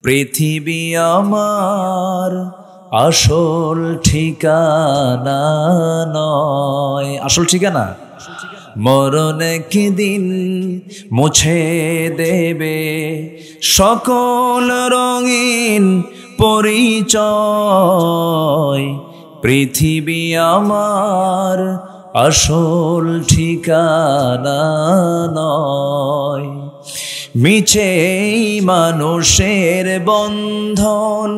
পৃথিবী আমার আসল ঠিকানা নয়। আসল ঠিকানা মরণ একদিন মুছে দেবে সকল রঙিন পরিচয়। পৃথিবী আমার আসল ঠিকানা নয়। মিছে মানুষের বন্ধন,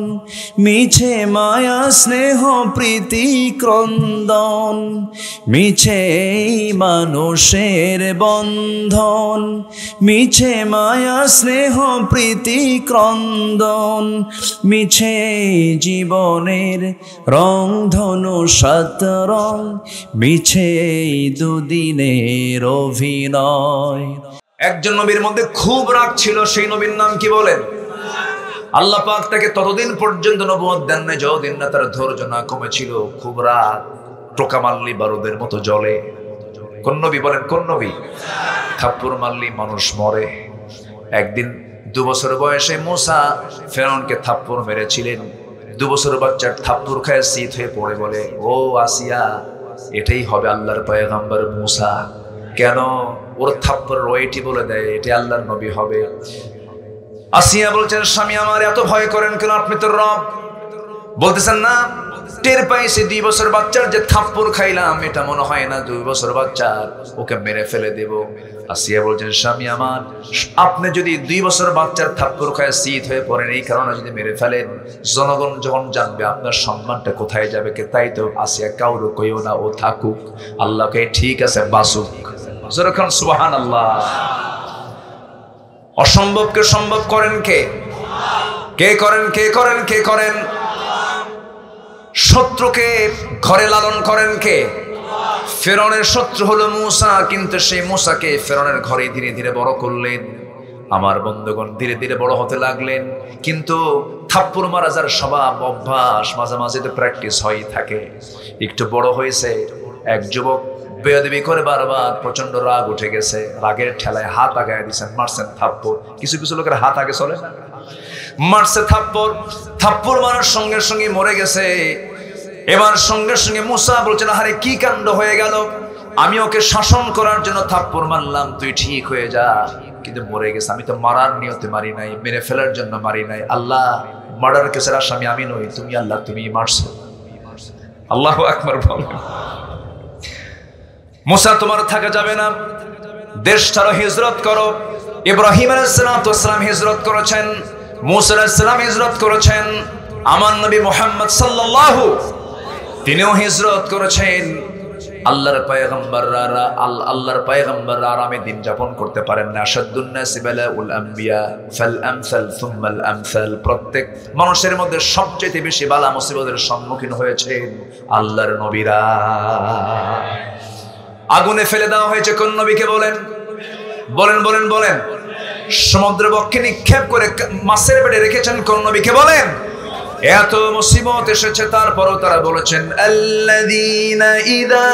মিছে মায়া স্নেহ প্রীতি ক্রন্দন। মিছে মানুষের বন্ধন, মিছে মায়া স্নেহ প্রীতি ক্রন্দন। মিছে জীবনের রং ধনু সাত রং, মিছে দুদিনের অভিনয়। একজন নবীর মধ্যে খুব রাগ ছিল, সেই নবীর নাম কি বলেন? আল্লাহ পাক তাকে ততদিন পর্যন্ত নবুয়ত দেন না যতদিন না তার ধৈর্য না কমেছিল। খুব রাগ, টোকা মারলি বারুদের মতো জ্বলে। কোন নবী বলেন? কোন নবী? থাপ্পড় মারলি মানুষ মরে। একদিন 2 বছর বয়সে মূসা ফেরাউনকে থাপ্পড় মেরেছিলেন। 2 বছর বাচ্চার থাপ্পড় খায় শীত হয়ে পড়ে বলে, ও আসিয়া, এটাই হবে আল্লাহর পয়গম্বর মূসা। কেন? ওর থাপ্পড় রয়েটি বলে দেয় এটা আল্লাহর নবী হবে। আসিয়া বলছেন, স্বামী আমার এত ভয় করেন কেন? আপনি তো রব। বলতেছেন না, টের পাইছি 2 বছর বাচ্চার যে থাপ্পড় খাইলাম, এটা মনে হয় না 2 বছর বাচ্চার, ওকে মেরে ফেলে দেব। আসিয়া বলছেন, স্বামী আমার, আপনি যদি 2 বছর বাচ্চার থাপ্পড় খায় শীত হয়ে পড়েন, এই কারণে যদি মেরে ফেলেন, জনগণ যখন জানবে আপনার সম্মানটা কোথায় যাবে? কে তাই তো আসিয়া কাউরে কইও না, ও থাকুক, আল্লাহকে ঠিক আছে বাসুক। সুবহানাল্লাহ। অসম্ভবকে সম্ভব করেন কে? কে করেন? কে করেন? কে করেন? শত্রুকে ঘরে লালন করেন কে? ফেরাউনের শত্রু হলো মূসা, কিন্তু সেই মূসাকে ফেরাউনের ঘরে ধীরে ধীরে বড় করলেন। আমার বন্ধুগণ, ধীরে ধীরে বড় হতে লাগলেন। কিন্তু থাপ্পড় মারা যার স্বভাব, অভ্যাস, মাঝে মাঝে তো প্র্যাকটিস হয়েই থাকে। একটু বড় হয়েছে, এক যুবক বেয়াদবি করে বারবার, প্রচন্ড রাগ উঠে গেছে। রাগের ঠেলায় হাত আগায় দিচ্ছেন, মারছেন থাপ্পড়। কিছু কিছু লোকের হাত আগে চলে না, মারছে থাপ্পড়। থাপ্পড় মারার সঙ্গে সঙ্গে মরে গেছে। এবার সঙ্গে সঙ্গে মূসা বলছেন, আরে কি কাণ্ড হয়ে গেল? আমি ওকে শাসন করার জন্য থাপ্পড় মারলাম, তুই ঠিক হয়ে যা, কিন্তু মরে গেছে। আমি তো মারার নিয়তে মারি নাই, মেরে ফেলার জন্য মারি নাই। আল্লাহ, মার্ডার কেসের আসামি আমি নই, তুমি আল্লাহ, তুমি মারছো। আল্লাহু আকবার বলেন। মূসা, তোমার থাকা যাবে না, দেশ ছাড়ো, হিজরত করো। ইব্রাহিম আলাইহিস সালাম হিজরত করেছেন, মূসা আলাইহিস সালাম হিজরত করেছেন, আমার নবী মুহাম্মদ সাল্লাল্লাহু তিনিও হিজরত করেছেন। আল্লাহর পয়গম্বররা আরামে দিন যাপন করতে পারেন না। আশাদ্দুন নাসি বালাউল আম্বিয়া ফাল আমসাল সুম্মাল আমসাল। প্রত্যেক মানুষের মধ্যে সবচেয়ে বেশি বালা মুসিবতের সম্মুখীন হয়েছেন আল্লাহর নবীরা। আগুনে ফেলে দেওয়া হয়েছে কোন নবীকে বলেন? বলেন বলেন বলেন। সমুদ্র বক্ষে নিক্ষেপ করে মাছের পেটে রেখেছেন কোন নবীকে বলেন? এত মুসিবত এসেছে, তারপরও তারা বলেছেন, আল্লাযীনা ইযা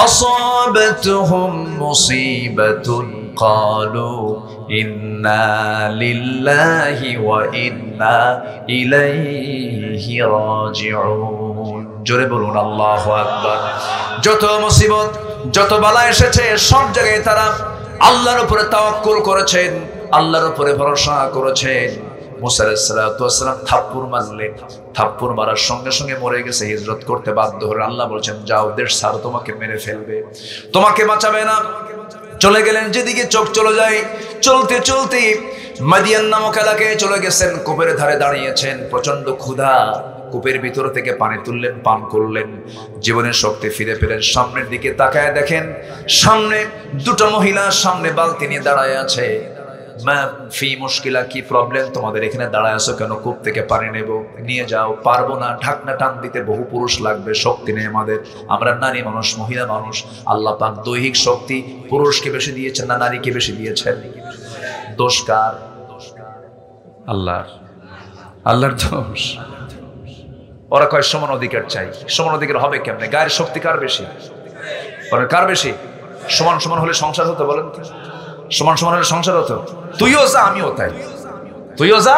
আসাবাতহুম মুসিবাতুন ক্বালু ইন্না লিল্লাহি ওয়া ইন্না ইলাইহি রাজিউন। জোরে বলুন আল্লাহু আকবার। যত মুসিবত, যত বালা এসেছে, সব জায়গায় তারা আল্লাহর উপরে তাওয়াক্কুল করেছেন, আল্লাহর উপরে ভরসা করেছেন। মূসা আলাইহিস সালাম থাপ্পড় মারলেন, থাপ্পড় মারার সঙ্গে সঙ্গে মরে গেছে, হিজরত করতে বাধ্য হলেন। আল্লাহ বলছেন, যাও, দেশ ছাড়ো, তোমাকে মেরে ফেলবে, তোমাকে বাঁচাবে না। চলে গেলেন যেদিকে চোখ চলে যায়। চলতে চলতে মাদিয়ান নামক এলাকায় চলে গেছেন। কূপের ধারে দাঁড়িয়েছেন, প্রচন্ড ক্ষুধা। কূপের ভিতর থেকে পানি তুললেন, পান করলেন, জীবনের শক্তি ফিরে পেলেন। সামনের দিকে তাকায় দেখেন, সামনে 2টা মহিলা সামনে বালতি নিয়ে দাঁড়ায় আছে। মা ফি মুশকিলা, কি প্রবলেম তোমাদের? এখানে দাঁড়ায় আছো কেন? কূপ থেকে পানি নেব, নিয়ে যাও। পারবো না, ঢাকনা টান দিতে বহু পুরুষ লাগবে, শক্তি নেই আমাদের, আমরা নারী মানুষ, মহিলা মানুষ। আল্লাহ পাক দৈহিক শক্তি পুরুষকে বেশি দিয়েছেন না নারীকে বেশি দিয়েছেন? দোষ কার? আল্লাহর। আল্লাহর দোষ। ওরা কয় সমান অধিকার চাই। সমান অধিকার হবে কেমনে? গায়ের শক্তি কার বেশি? কার বেশি? সমান সমান হলে সংসার হতো? বলেন, সমান সমান হলে সংসার হতো? তুইও যা, আমিও তাই। তুইও যা,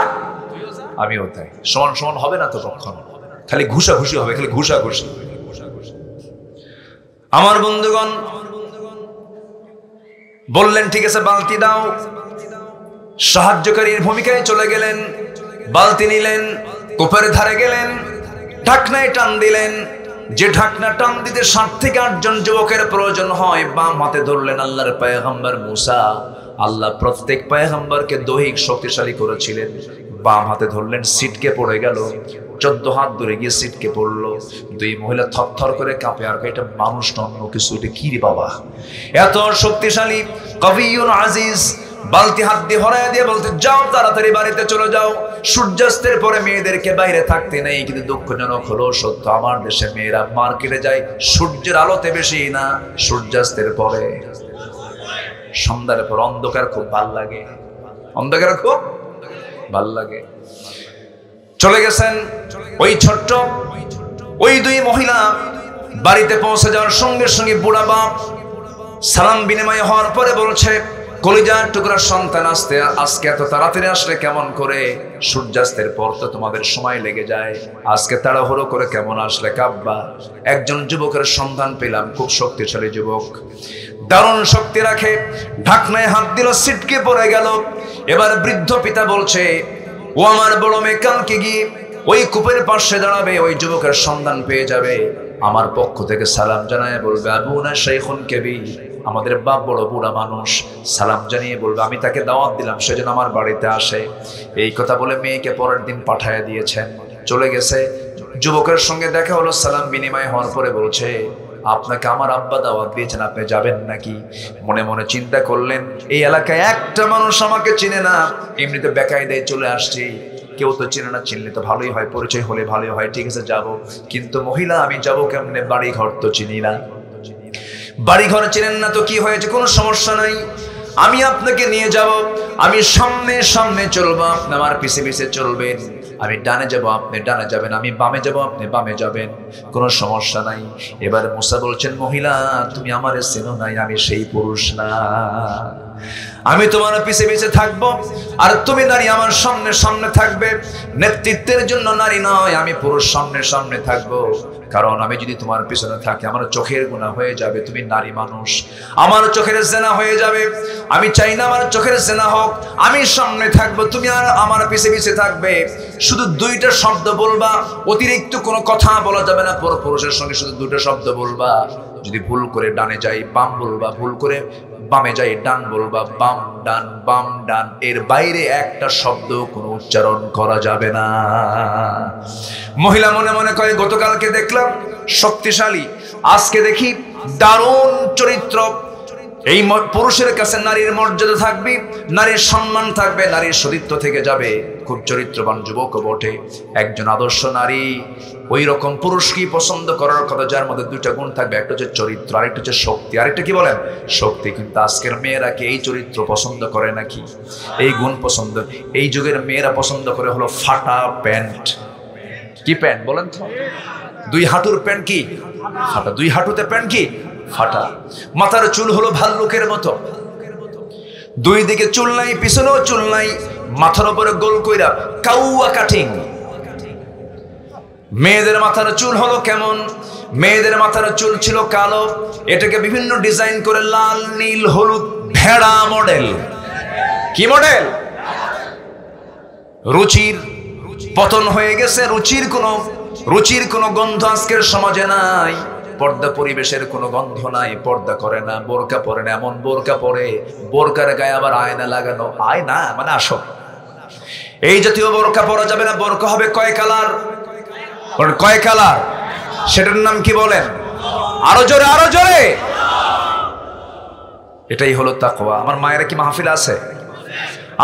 আমিও তাই। সমান সমান হবে না তো কখনো, খালি ঘুষাঘুষি হবে, খালি ঘুষাঘুষি। আমার বন্ধুগণ বললেন ঠিক আছে বালতি দাও, সাহায্যকারীর ভূমিকায় চলে গেলেন, বালতি নিলেন, কূপের ধারে গেলেন, ঢাকনায় টান দিলেন। যে ঢাকনা টান দিতে 7 থেকে 8 জন যুবকের প্রয়োজন হয়, বাম হাতে ধরলেন আল্লাহর পয়গম্বর মুসা। আল্লাহ প্রত্যেক পয়গম্বরকে দৈহিক শক্তিশালী করেছিলেন, বাম হাতে ধরলেন, সিটকে পড়ে গেল। 14 হাত দূরে গিয়ে সিটকে পড়লো। 2 মহিলা থরথর করে কাঁপে, আর এটা মানুষ না অন্য কিছু, এটা কি রে বাবা, এত শক্তিশালী কবিউন আজিজ। বালতি হাত দিয়ে হরাইয়া দিয়ে বলতে, যাও তাড়াতাড়ি বাড়িতে চলে যাও, সূর্যাস্তের পরে মেয়েদেরকে বাইরে থাকতে নেই। কিন্তু দুঃখজনক হলো সত্য, আমার দেশে মেয়েরা মার্কেটে যায় সূর্যের আলোতে বেশি না, সূর্যাস্তের পরে। সন্ধ্যার পর অন্ধকার খুব ভাল লাগে, অন্ধকার খুব ভাল লাগে। চলে গেছেন ওই ছোট্ট ওই 2 মহিলা। বাড়িতে পৌঁছে যাওয়ার সঙ্গে সঙ্গে বুড়া বাপ সালাম বিনিময় হওয়ার পরে বলছে, কলিজার টুকরার সন্তান, আজকে এত তাড়াতাড়ি আসলে কেমন করে? সূর্যাস্তের পর তো তোমাদের সময় লেগে যায়, আজকে তাড়াহুড়ো করে কেমন আসলে কাব্বা? একজন যুবকের সন্ধান পেলাম, খুব শক্তিশালী যুবক, দারুণ শক্তি রাখে। ঢাকনায় হাত দিল, সিটকে পড়ে গেল। এবার বৃদ্ধ পিতা বলছে, ও আমার বড় মেয়ে কালকে গিয়ে ওই কূপের পাশে দাঁড়াবে, ওই যুবকের সন্ধান পেয়ে যাবে, আমার পক্ষ থেকে সালাম জানায় বলবে, আবুনা শাইখুন কাবীর, আমাদের বাপ বড় বুড়া মানুষ, সালাম জানিয়ে বলবে আমি তাকে দাওয়াত দিলাম, সেজন্য আমার বাড়িতে আসে। এই কথা বলে মেয়েকে পরের দিন পাঠায় দিয়েছেন, চলে গেছে। যুবকের সঙ্গে দেখা হলো, সালাম বিনিময় হওয়ার পরে বলছে, আপনাকে আমার আব্বা দাওয়াত দিয়েছেন, আপনি যাবেন নাকি? মনে মনে চিন্তা করলেন, এই এলাকায় একটা মানুষ আমাকে চিনে না, এমনিতে বেকায়দায় চলে আসছি, কেউ তো চিনে না, চিনলে তো ভালোই হয়, পরিচয় হলে ভালোই হয়, ঠিক আছে যাব। কিন্তু মহিলা, আমি যাব কেমনে? বাড়ি ঘর তো চিনি না। বাড়ি ঘর চেনেন না তো কি হয়েছে, কোনো সমস্যা নাই, আমি আপনাকে নিয়ে যাব। আমি সামনে সামনে চলবো, আপনি আমার পিছে পিছে চলবেন। আমি ডানে যাব, আপনি ডানে যাবেন, আমি বামে যাব, আপনি বামে যাবেন, কোনো সমস্যা নাই। এবার মুসা বলছেন, মহিলা তুমি আমারে চেনো নাই, আমি সেই পুরুষ না, আমি তোমার পিছে পিছে থাকবো, আর তুমি নারী আমার সামনে সামনে থাকবে। নেতৃত্বের জন্য নারী নয়, আমি পুরুষ সামনে সামনে থাকবো, কারণ আমি যদি তোমার পিছনে থাকি আমার চোখের গুনাহ হয়ে যাবে, তুমি নারী মানুষ, আমার চোখের জেনা হয়ে যাবে। আমি চাই না আমার চোখের জেনা হোক, আমি সামনে থাকবো, তুমি আর আমার পিছে পিছে থাকবে। শুধু 2টা শব্দ বলবা, অতিরিক্ত কোনো কথা বলা যাবে না, পুরুষের সঙ্গে শুধু 2টা শব্দ বলবা। যদি ভুল করে ডানে যাই বাম বলবা, ভুল করে বামে যাই ডান বলবা, বাম ডান বাম ডান, এর বাইরে একটা শব্দ কোনো উচ্চারণ করা যাবে না। মহিলা মনে মনে করে, গতকালকে দেখলাম শক্তিশালী, আজকে দেখি দারুণ চরিত্র। এই পুরুষের কাছে নারীর মর্যাদা থাকবে, নারীর সম্মান থাকবে, নারীর সতীত্ব থেকে যাবে। খুব চরিত্রবান যুবক বটে, একজন আদর্শ নারী। ওই রকম পুরুষকেই পছন্দ করার কথা, যার মধ্যে 2টা গুণ থাকবে, একটা হচ্ছে চরিত্র, আরেকটা হচ্ছে শক্তি। আরেকটা কি বলেন? শক্তি। কিন্তু আজকের মেয়েরা কি এই চরিত্র পছন্দ করে নাকি? এই গুণ পছন্দ? এই যুগের মেয়েরা পছন্দ করে হলো ফাটা প্যান্ট। কি প্যান্ট বলেন তো? 2 হাঁটুর প্যান্ট কি ফাটা, 2 হাঁটুতে প্যান্ট কি ফাটা। মাথার চুল হলো ভাল্লুকের মতো, 2 দিকে চুল নাই, পিছনেও চুল নাই, মাথার উপরে গোল কইরা কাউয়া কাটিং। মেয়েদের মাথার চুল হলো কেমন? মেয়েদের মাথার চুল ছিল কালো, এটাকে বিভিন্ন ডিজাইন করে লাল নীল হলুদ ভেড়া মডেল। কি মডেল? রুচির পতন হয়ে গেছে, রুচির কোনো গন্ধ আজকের সমাজে নাই, পর্দা পরিবেশের কোনো গন্ধ নাই, পর্দা করে না, বোরকা পরে না, এমন বোরকা পরে বোরকার গায়ে আবার আয়না লাগানো। আয়না মানে আসো, এই জাতীয় বোরকা পরা যাবে না। বোরকা হবে কয় কালার? কয় কালার? সেটার নাম কি বলেন? আরো জোরে, আরো জোরে। এটাই হলো তাকওয়া। আমার মায়েরা কি মাহফিল আছে?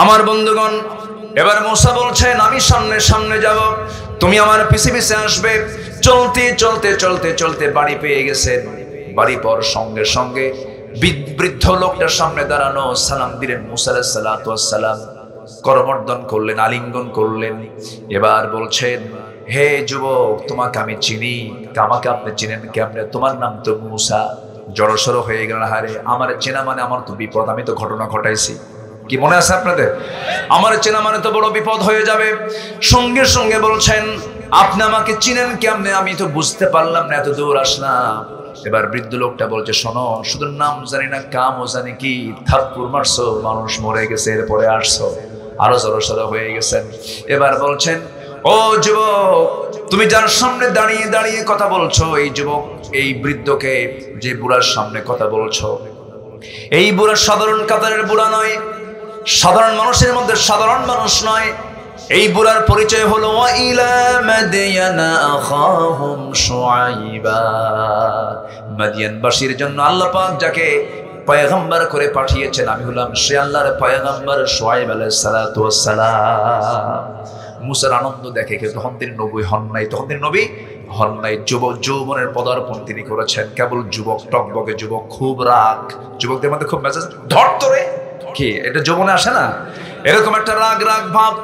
আমার বন্ধুগণ, এবার মুসা বলছেন, আমি সামনে সামনে যাব, তুমি আমার পিছে পিছে আসবে। চলতে চলতে চলতে চলতে বাড়ি পেয়ে গেছেন। বাড়ি পর সঙ্গে সঙ্গে বৃদ্ধ লোকটার সামনে দাঁড়ানো, সালাম দিলেন মুসা আলাইহিস সালাতু ওয়াস সালাম, করমর্দন করলেন, আলিঙ্গন করলেন। এবার বলছেন, হে যুবক, তোমাকে আমি চিনি, আমাকে আপনি চিনেন কেমনে? তোমার নাম তো মুসা। জড়সড় হয়ে গেলেন, হারে আমার চেনা মানে আমার তো বিপদ, আমি তো ঘটনা ঘটাইছি। কি মনে আছে আপনাদের? আমার চেনা মানে তো বড় বিপদ হয়ে যাবে। সঙ্গে সঙ্গে বলছেন, আপনি আমাকে চিনেন কেমনে? আমি তো বুঝতে পারলাম না, এত দূর আসলাম। এবার বৃদ্ধ লোকটা বলছে, শোনো, শুধু নাম জানি না, কামও জানি কি, থাপ্পড় মারছো, মানুষ মরে গেছে, এরপরে আসছো, আরো জড়সড় হয়ে গেছেন। এবার বলছেন, ও যুবক, তুমি যার সামনে দাঁড়িয়ে দাঁড়িয়ে কথা বলছো, এই যুবক, এই বৃদ্ধকে, যে বুড়ার সামনে কথা বলছো, এই বুড়া সাধারণ কাতারের বুড়া নয়, সাধারণ মানুষের মধ্যে সাধারণ মানুষ নয়। এই বুড়ার পরিচয় হলো ওয়াইলা মাদিয়ানা আখাহুম শুআইবা। মাদিয়ানবাসীর জন্য আল্লাহ পাক যাকে পয়গম্বর করে পাঠিয়েছেন, আমি হলাম সে আল্লাহর পয়গম্বর শুআইব আলাইহিস সালাতু ওয়াস সালাম। মুসার আনন্দ দেখে, কিন্তু তখন তিনি নবী হন নাই, তখন তিনি নবী হন নাই। যৌবনের পদার্পণ তিনি করেছেন, কেবল যুবক, টকবকে যুবক, খুব রাগ, যুবকদের মধ্যে খুব মেজাজ ধরতরে, কি এটা যৌবনে আসে না, এরকম একটা রাগ রাগ ভাব।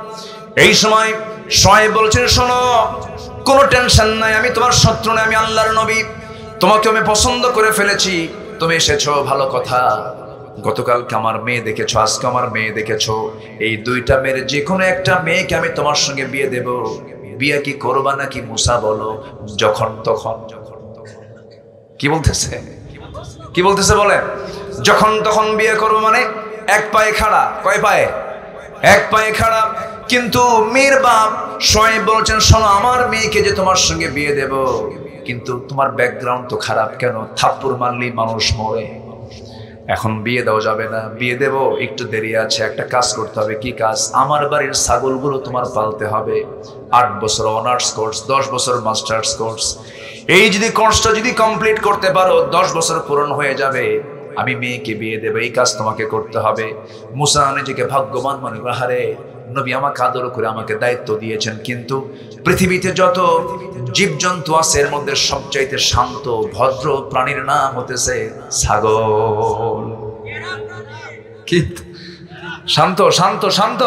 এই সময় শুআইব বলছেন, শোনো, কোনো টেনশন নাই, আমি তোমার শত্রু নই, আমি আল্লাহর নবী, তোমাকে আমি পছন্দ করে ফেলেছি, তুমি এসেছো, ভালো কথা। গতকালকে আমার মেয়ে দেখেছো, আজকে আমার মেয়ে দেখেছো, এই দুইটা মেয়ের যে কোনো একটা মেয়েকে আমি তোমার সঙ্গে বিয়ে দেব। বিয়ে কি করবা নাকি মুসা বলো? যখন তখন। কি বলতেছে? কি বলতেছে বলেন? যখন তখন বিয়ে করবো মানে এক পায়ে খাড়া। কয় পায়ে? এক পায়ে খাড়া। কিন্তু মেয়ের বাপ শুআইব বলছেন, শোনো, আমার মেয়েকে যে তোমার সঙ্গে বিয়ে দেব, কিন্তু তোমার ব্যাকগ্রাউন্ড তো খারাপ, কেন? থাপ্পড় মারলেই মানুষ মরে, এখন বিয়ে দেওয়া যাবে না। বিয়ে দেব, একটু দেরি আছে, একটা কাজ করতে হবে। কি কাজ? আমার বাড়ির ছাগলগুলো তোমার পালতে হবে। 8 বছর অনার্স কোর্স, 10 বছর মাস্টার্স কোর্স, এই যদি কোর্সটা যদি কমপ্লিট করতে পারো, 10 বছর পূরণ হয়ে যাবে, আমি মেয়েকে বিয়ে দেব, এই কাজ তোমাকে করতে হবে। মুসা নিজেকে ভাগ্যবান মনে করে, হারে নবী আমাকে আদর করে আমাকে দায়িত্ব দিয়েছেন, কিন্তু পৃথিবীতে যত জীবজন্তু আছে এর মধ্যে সবচাইতে শান্ত ভদ্র প্রাণীর নাম হতেছে ছাগল। কি শান্ত, শান্ত, শান্ত,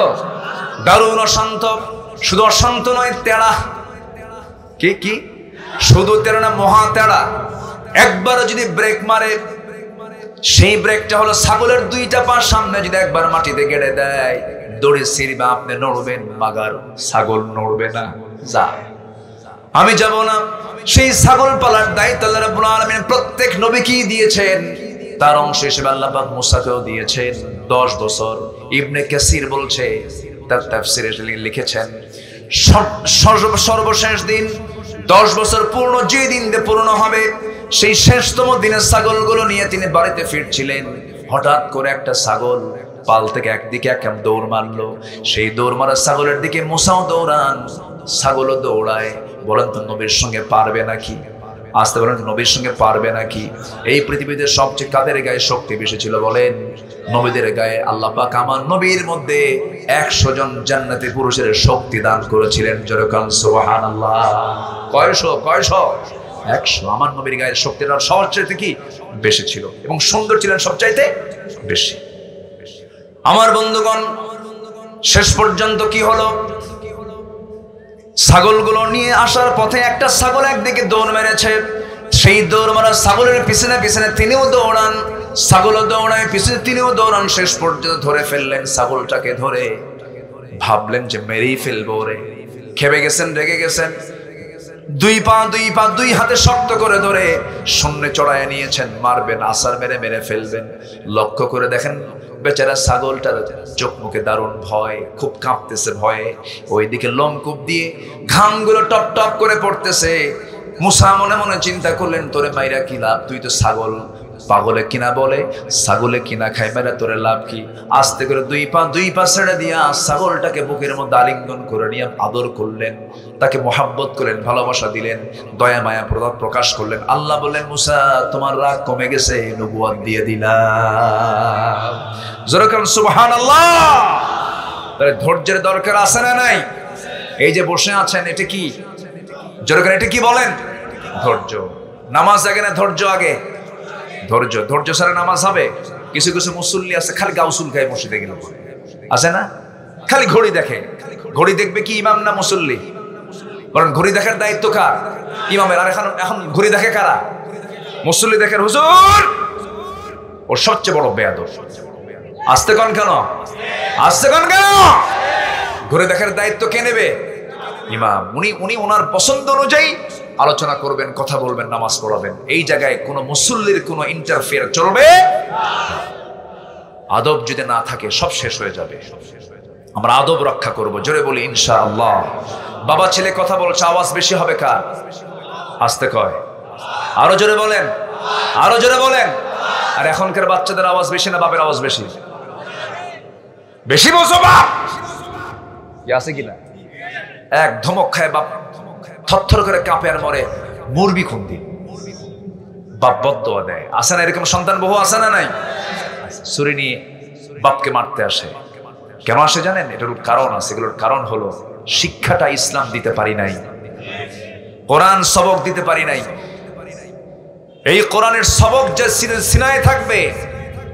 দারুণ অশান্ত। শুধু অশান্ত নয়, তেড়া। কি কি? শুধু তেড়া না, মহা তেড়া। একবার যদি ব্রেক মারে, সেই ব্রেকটা হলো ছাগলের 2টা পা সামনে যদি একবার মাটিতে গেড়ে দেয়, দড়ি ছিঁড়বে, আপনি নড়বেন, মাগার ছাগল নড়বে না। যা, আমি যাব না। সেই ছাগল পালার দায়িত্ব আল্লাহ রাব্বুল আলামিন প্রত্যেক নবীকেই দিয়েছেন, তার অংশ হিসেবে আল্লাহ পাক মুসাকেও দিয়েছেন 10 বছর। ইবনে কাসির বলছে, তার তাফসিরে লিখেছেন, সর্বশেষ দিন 10 বছর পূর্ণ যে দিন পূর্ণ হবে, সেই শেষতম দিনে ছাগলগুলো নিয়ে তিনি বাড়িতে ফিরছিলেন। হঠাৎ করে একটা ছাগল পাল থেকে একদিকে একদম দৌড় মারলো। সেই দৌড় মারা ছাগলের দিকে মুসাও দৌড়ান, ছাগলও দৌড়ায়। বলেন তো নবীর সঙ্গে পারবে নাকি? আসতে বলেন, নবীর সঙ্গে পারবে নাকি? এই পৃথিবীতে সবচেয়ে কাদের গায়ে শক্তি বেশি ছিল বলেন? নবীদের গায়ে। আল্লাহ পাক আমার নবীর মধ্যে 100 জন জান্নাতি পুরুষের শক্তি দান করেছিলেন। জোরে কান সুবহানাল্লাহ। কয়শো? 100। আমার নবীর গায়ের শক্তিটা সবচাইতে কি বেশি ছিল, এবং সুন্দর ছিলেন সবচাইতে বেশি। আমার বন্ধুগণ, শেষ পর্যন্ত কি হলো? ছাগলগুলো নিয়ে আসার পথে একটা ছাগল একদিকে দৌড় মেরেছে। সেই দৌড় মারা ছাগলের পিছনে পিছনে তিনিও দৌড়ান, ছাগলও দৌড়ায়, পিছনে তিনিও দৌড়ান। শেষ পর্যন্ত ধরে ফেললেন ছাগলটাকে। ধরে ভাবলেন যে মেরেই ফেলবো রে। খেপে গেছেন, রেগে গেছেন। 2 হাতে শক্ত করে ধরে শূন্যে চড়ায় নিয়েছেন। মারবেন, আসার মেরে মেরে ফেলবেন। লক্ষ্য করে দেখেন বেচারা ছাগলটার চোখ মুখে দারুণ ভয়, খুব কাঁপতেছে ভয়ে। ওইদিকে লোমকূপ দিয়ে ঘামগুলো টপ টপ করে পড়তেছে। মুসা মনে মনে চিন্তা করলেন, তোরে মাইরা কি লাভ? তুই তো ছাগল। পাগলে কিনা বলে, ছাগলে কিনা খায়, মেরা তোরে লাভ কি? আস্তে করে 2 পা ছেড়ে দিয়া ছাগলটাকে বুকের মধ্যে আলিঙ্গন করে নিয়ে আদর করলেন, তাকে মোহাব্বত করলেন, ভালোবাসা দিলেন, দয়া মায়া প্রকাশ করলেন। আল্লাহ বললেন, মুসা তোমার রাগ কমে গেছে, নবুয়ত দিয়ে দিলাম। জোরে বলেন সুবহানাল্লাহ। তাহলে ধৈর্যের দরকার আছে না নাই? এই যে বসে আছেন, এটা কি? জোরে করে এটা কি বলেন? ধৈর্য। নামাজ আগে না ধৈর্য আগে? ধৈর্য। ধৈর্য ছাড়া নামাজ হবে? কিছু কিছু মুসল্লি আছে খালি গাউসুল খায় মসজিদে গেলে, আছে না? খালি ঘড়ি দেখে। ঘড়ি দেখবে কি ইমাম না মুসল্লি? কারণ ঘড়ি দেখার দায়িত্ব কার? ইমামের। আর এখন ঘড়ি দেখে কারা? মুসল্লি দেখেন হুজুর, ও সবচেয়ে বড় বেয়াদব। আসতে কোন কেন? আসতে কোন কেন? ঘুরে দেখার দায়িত্ব কে নেবে? ইমাম। উনি ওনার পছন্দ অনুযায়ী আলোচনা করবেন, কথা বলবেন, নামাজ পড়াবেন। এই জায়গায় কোনো মুসল্লির কোনো ইন্টারফেয়ার চলবে না। আদব যদি না থাকে সব শেষ হয়ে যাবে। আমরা আদব রক্ষা করব, জোরে বলি ইনশাআল্লাহ। বাবা ছেলে কথা বলছে, আওয়াজ বেশি হবে কার? আস্তে কয়, আরো জোরে বলেন, আরো জোরে বলেন। আর এখনকার বাচ্চাদের আওয়াজ বেশি না বাপের আওয়াজ বেশি? বেশি বলছো বাপ, আছে কিনা? এক ধমক খায় বাপ থরথর করে কাঁপে আর মরে, মুরবি খুন্দি। বাপ বদদোয়া দেয়। আসে না এরকম সন্তান বহু? আসে না নাই? ছুরি নিয়ে বাপকে মারতে আসে। কেন আসে জানেন? এটার কারণ আছে। এগুলোর কারণ হলো শিক্ষাটা ইসলাম দিতে পারি নাই, কোরআন সবক দিতে পারি নাই। এই কোরআনের সবক যে সিনায় থাকবে,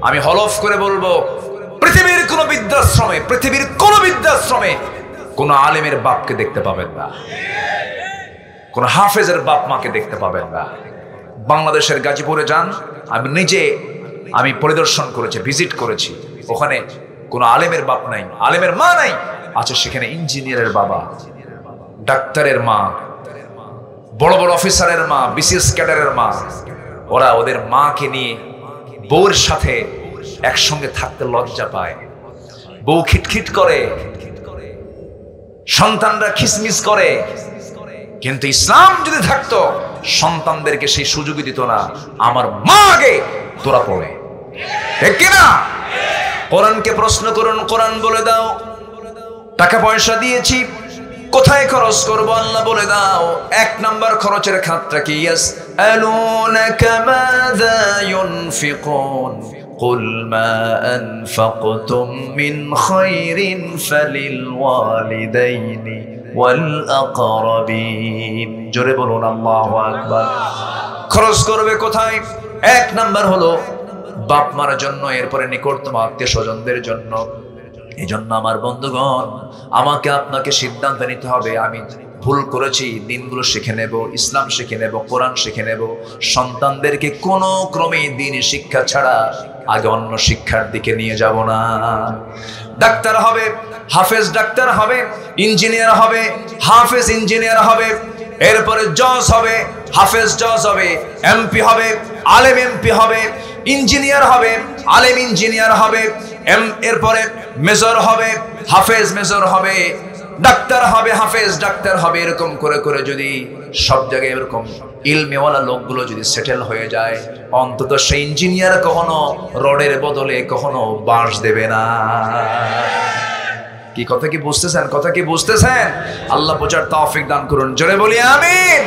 আমি হলফ করে বলবো পৃথিবীর কোন বিদ্যাশ্রমে কোন আলেমের বাপকে দেখতে পাবেন না, কোন হাফেজের বাপ মাকে দেখতে পাবেন না। বাংলাদেশের গাজীপুরে যান, আমি পরিদর্শন করেছি, ভিজিট করেছি। ওখানে কোন আলেমের বাপ নাই, আলেমের মা নাই। আছে সেখানে ইঞ্জিনিয়ারের বাবা, ডাক্তারের মা, বড় বড় অফিসারের মা, বিসিএস ক্যাডারের মা। ওরা ওদের মাকে নিয়ে বউর সাথে একসঙ্গে থাকতে লজ্জা পায়। বউ খিটখিট করে, সন্তানরা খিসমিস করে। কিন্তু ইসলাম যদি থাকতো সন্তানদেরকে সেই সুযোগই দিত না। আমার মা আগে তোরা পড়ে, ঠিক কিনা? কোরআনকে প্রশ্ন করুন, কোরআন বলে দাও। টাকা পয়সা দিয়েছি, কোথায় খরচ করবো আল্লাহ বলে দাও। এক নাম্বার খরচের খাতটা কি? ইয়াসআলুনাকা মাযা ইউনফিকুন কুল মা আনফাকতুম মিন খায়রিন ফালিল ওয়ালিদাইনি ওয়াল আকরাবিন। জোরে বলুন আল্লাহু আকবার। খরচ করবে কোথায়? এক নাম্বার হলো বাপ মার জন্য, এরপরে নিকটতম আত্মীয় স্বজনদের জন্য। এই জন্য আমার বন্ধুগণ, আমাকে আপনাকে সিদ্ধান্ত নিতে হবে। আমি ভুল করেছি, দিনগুলো শিখে নেব, ইসলাম শিখে নেব, কোরআন শিখে নেব। সন্তানদেরকে কোনো ক্রমে দিনী শিক্ষা ছাড়া আগে অন্য শিক্ষার দিকে নিয়ে যাব না। ডাক্তার হবে, হাফেজ ডাক্তার হবে, ইঞ্জিনিয়ার হবে, হাফেজ ইঞ্জিনিয়ার হবে, এরপরে জজ হবে, হাফেজ জজ হবে, এমপি হবে, আলেম এমপি হবে, ইঞ্জিনিয়ার হবে, আলেম ইঞ্জিনিয়ার হবে, এরপরে মেজর হবে, হাফেজ মেজর হবে, ডাক্তার হবে, হাফেজ ডাক্তার হবে। এরকম করে করে যদি সব জায়গায় এরকম ইলমেওয়ালা লোকগুলো যদি সেটেল হয়ে যায়, অন্তত সেই ইঞ্জিনিয়ার কখনো রডের বদলে কখনো বাঁশ দেবে না। কি কথা কি বুঝতেছেন? কথা কি বুঝতেছেন? আল্লাহ বোঝার তৌফিক দান করুন, জোরে বলি আমিন।